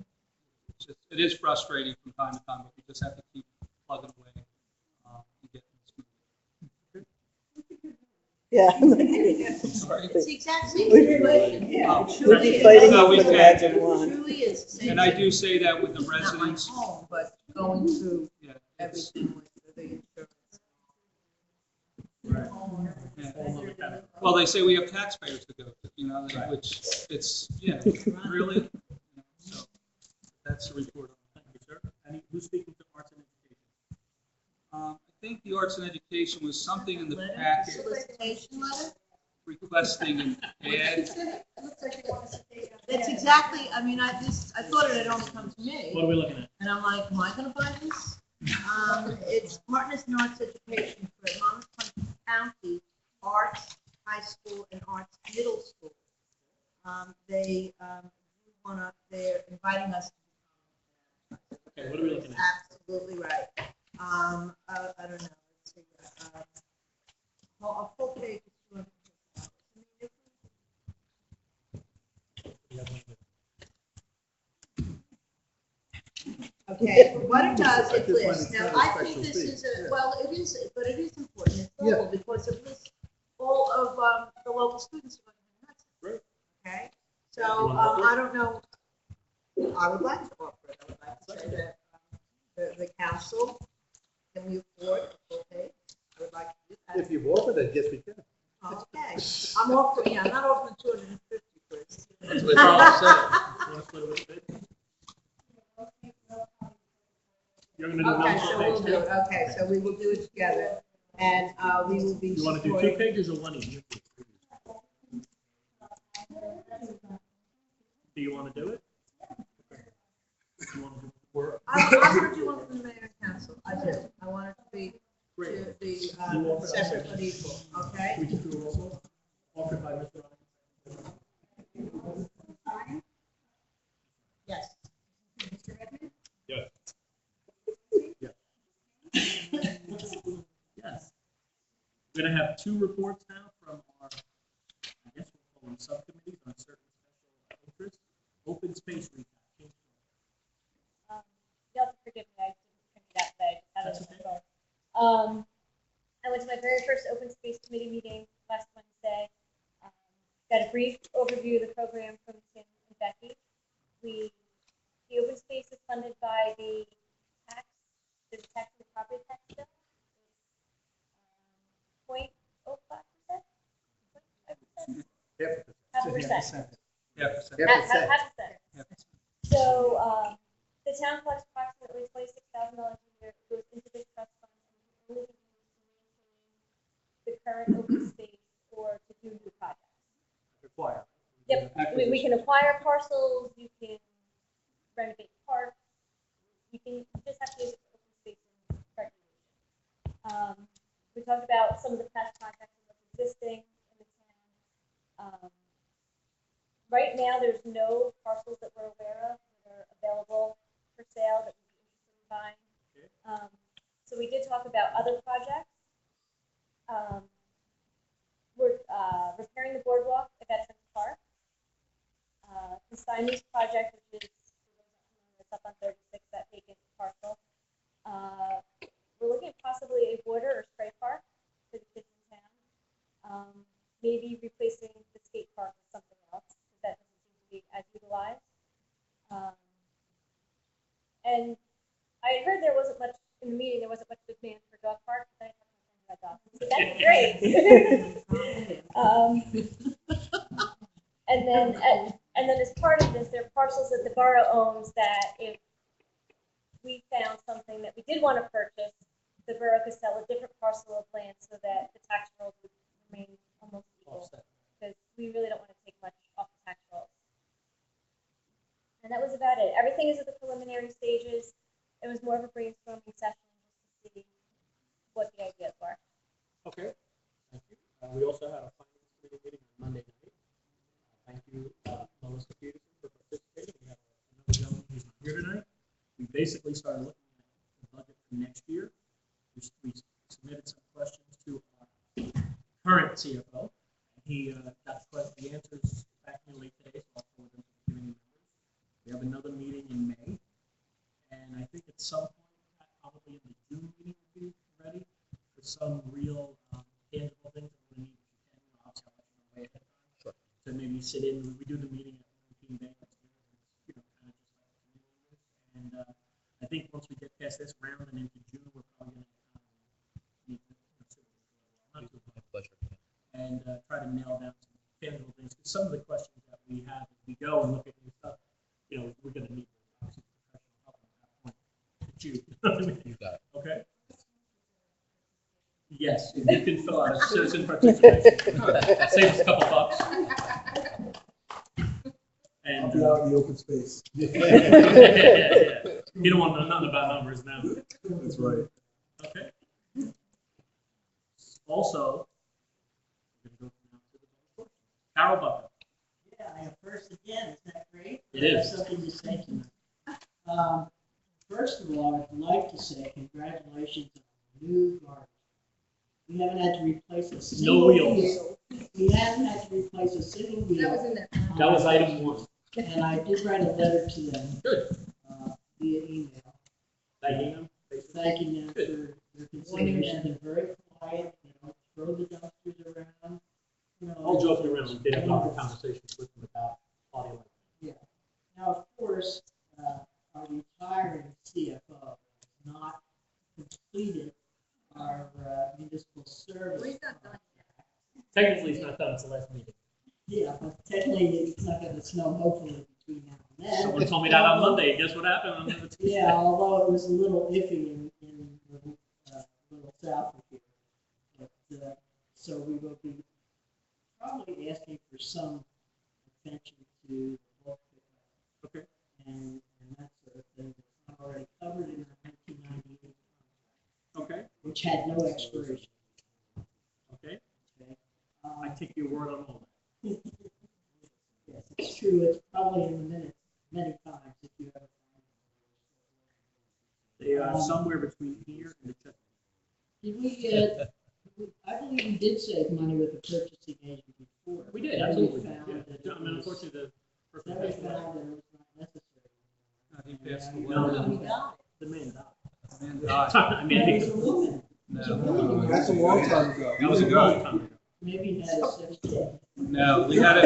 it is frustrating from time to time, but we just have to keep plugging away and getting smooth. Yeah. I'm sorry. It's the exact same situation. Yeah, Oh, we'd truly be is. fighting No, for we the can't. magic It wand. truly is the same. And I do say that with the Not my residents. home, but going through Yeah, it's- everything with the insurance. yeah. Well, they say we have taxpayers to go to, which it's, really. So that's the report. Thank you, sir. Who's speaking to arts and education? I think the arts and education was something in the Letter, packet solicitation letter? requesting an ad. That's exactly, I thought it had only come to me. What are we looking at? And I'm like, am I gonna buy this? It's Partners in Arts Education for Monmouth County Arts High School and Arts Middle School. They're inviting us. Okay, what are we looking at? Absolutely right. I don't know, let's see. A full page is Okay, what it does, it lists, now, I think this is it is, but it is important, it's local, because it lists all of, the local students. Great. Okay, so, I don't know, I would like to offer it, I would like to say that, the council, can we afford a full page? I would like to do that. If you've offered it, yes, we can. Okay, I'm offering, I'm not offering 250 first. That's what Charles said. You want to split it with bid? You're gonna do Okay, one so full we'll page do too? it, okay, so we will do it together, and, we will be You want to do supporting. 2 pages or 1 each? Do you want to do it? You want to do work? I want to do one from the mayor and council, I do, I want it to be, Great. separate but equal, okay? We can do a roll call. Offered by Mr. Ryan. Yes. Yes. Yes. We're gonna have 2 reports now from our, I guess we'll call them subcommittees on certain special interests. Open space recap. You'll have to forgive me, I didn't print it out today. That's Just had it okay. on my phone. I went to my very first open space committee meeting last Wednesday. Got a brief overview of the program from Tim and Becky. The open space is funded by the tax and property tax bill. percent. Yeah, Half a cent. So, the town collects approximately $26,000 a year, goes into this trust fund, and we only use to maintain the current open space or to do new projects. Require. Yep, we can acquire parcels, you can renovate parks, you just have to use it for open space and recreation. We talked about some of the past projects and what's existing in the town. Right now, there's no parcels that we're aware of that are available for sale that we'd be interested in buying. So we did talk about other projects. We're repairing the boardwalk at Veterans Park. The Steinme's project, which is it's up on 36, that vacant parcel. We're looking at possibly a water or spray park for the kids in town. Maybe replacing the skate park with something else, because that doesn't seem to be as utilized. And I heard there wasn't much in the meeting, there wasn't much demand for dog parks, but I talked to my dog. So that's great. And then as part of this, there are parcels that the borough owns that if we found something that we did want to purchase, the borough could sell a different parcel of land so that the tax rolls would remain almost equal. Because we really don't want to take much off the tax rolls. And that was about it. Everything is at the preliminary stages. It was more of a brainstorming session just to see what the ideas were. Okay, thank you. We also had a finance committee meeting on Monday night. Thank you, Melissa Peterson, for participating. We have another gentleman who's not here tonight. We basically started looking at the budget for next year. We submitted some questions to our current CFO. He got the answers back in late today, so I'll forward them to the committee members. We have another meeting in May, and I think at some point, probably in the June meeting, we'll be ready for some real tangible things that we need to I'll tell you way ahead of time. Sure. So maybe sit in, we do the meeting at 1 Bank, you know, kind of just like the members. And I think once we get past this round and into June, we're probably going to meet my pleasure. And try to nail down some tangible things. Because some of the questions that we have as we go and look at new stuff, you know, we're going to need obviously professional help at that point. You got it. Okay. Yes, you can fill out a citizen participation. Save us a couple bucks. And I'll be out in the open space. yeah. You don't want to know nothing about numbers now. That's right. Okay. Also, we're going to go now to the questions. Carol Bucker. Yeah, I am first again. Is that great? It I is. have something to say tonight. First of all, I'd like to say congratulations on the new garbage. We haven't had to replace a single wheel. We haven't had to replace a single wheel. That was in there. That was item 1. And I did write a letter to them. Good. Via email. Thanking them. Thanking them for their consideration. They're very quiet. They don't throw the dumpsters around. You know, All joking around, we did have a lot of conversations with them about body language. Yeah. Now, of course, our retiring CFO has not completed our municipal service. Well, he's not done Technically, it's not done until last meeting. Yeah, but technically, it's not gonna snow hopefully between now and then. Someone told me that on Monday. Guess what happened? Yeah, although it was a little iffy in the little south of here. But, so we will be probably asking for some attention to the bulk pickup. Okay. And that sort of thing that's not already covered in our 1998 contract. Okay. Which had no expiration. Okay. Okay. I take your word on all that. Yes, it's true. It's probably in the minutes many times if you ever find it. They are somewhere between here and the check. Did we, I believe we did save money with the purchasing agent before. We did, Then absolutely. we found Yeah. that it I mean, was- unfortunately, the person then we passed away. found that it was not necessary. He passed And away. now No, we got The man died. Man I died. mean, it. It was a woman. No, That's a long time ago. that was a long time ago. Maybe he had a 16. no, we had a,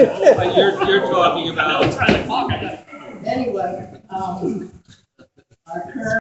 you're talking about. I was trying to talk. I got it. Anyway, our current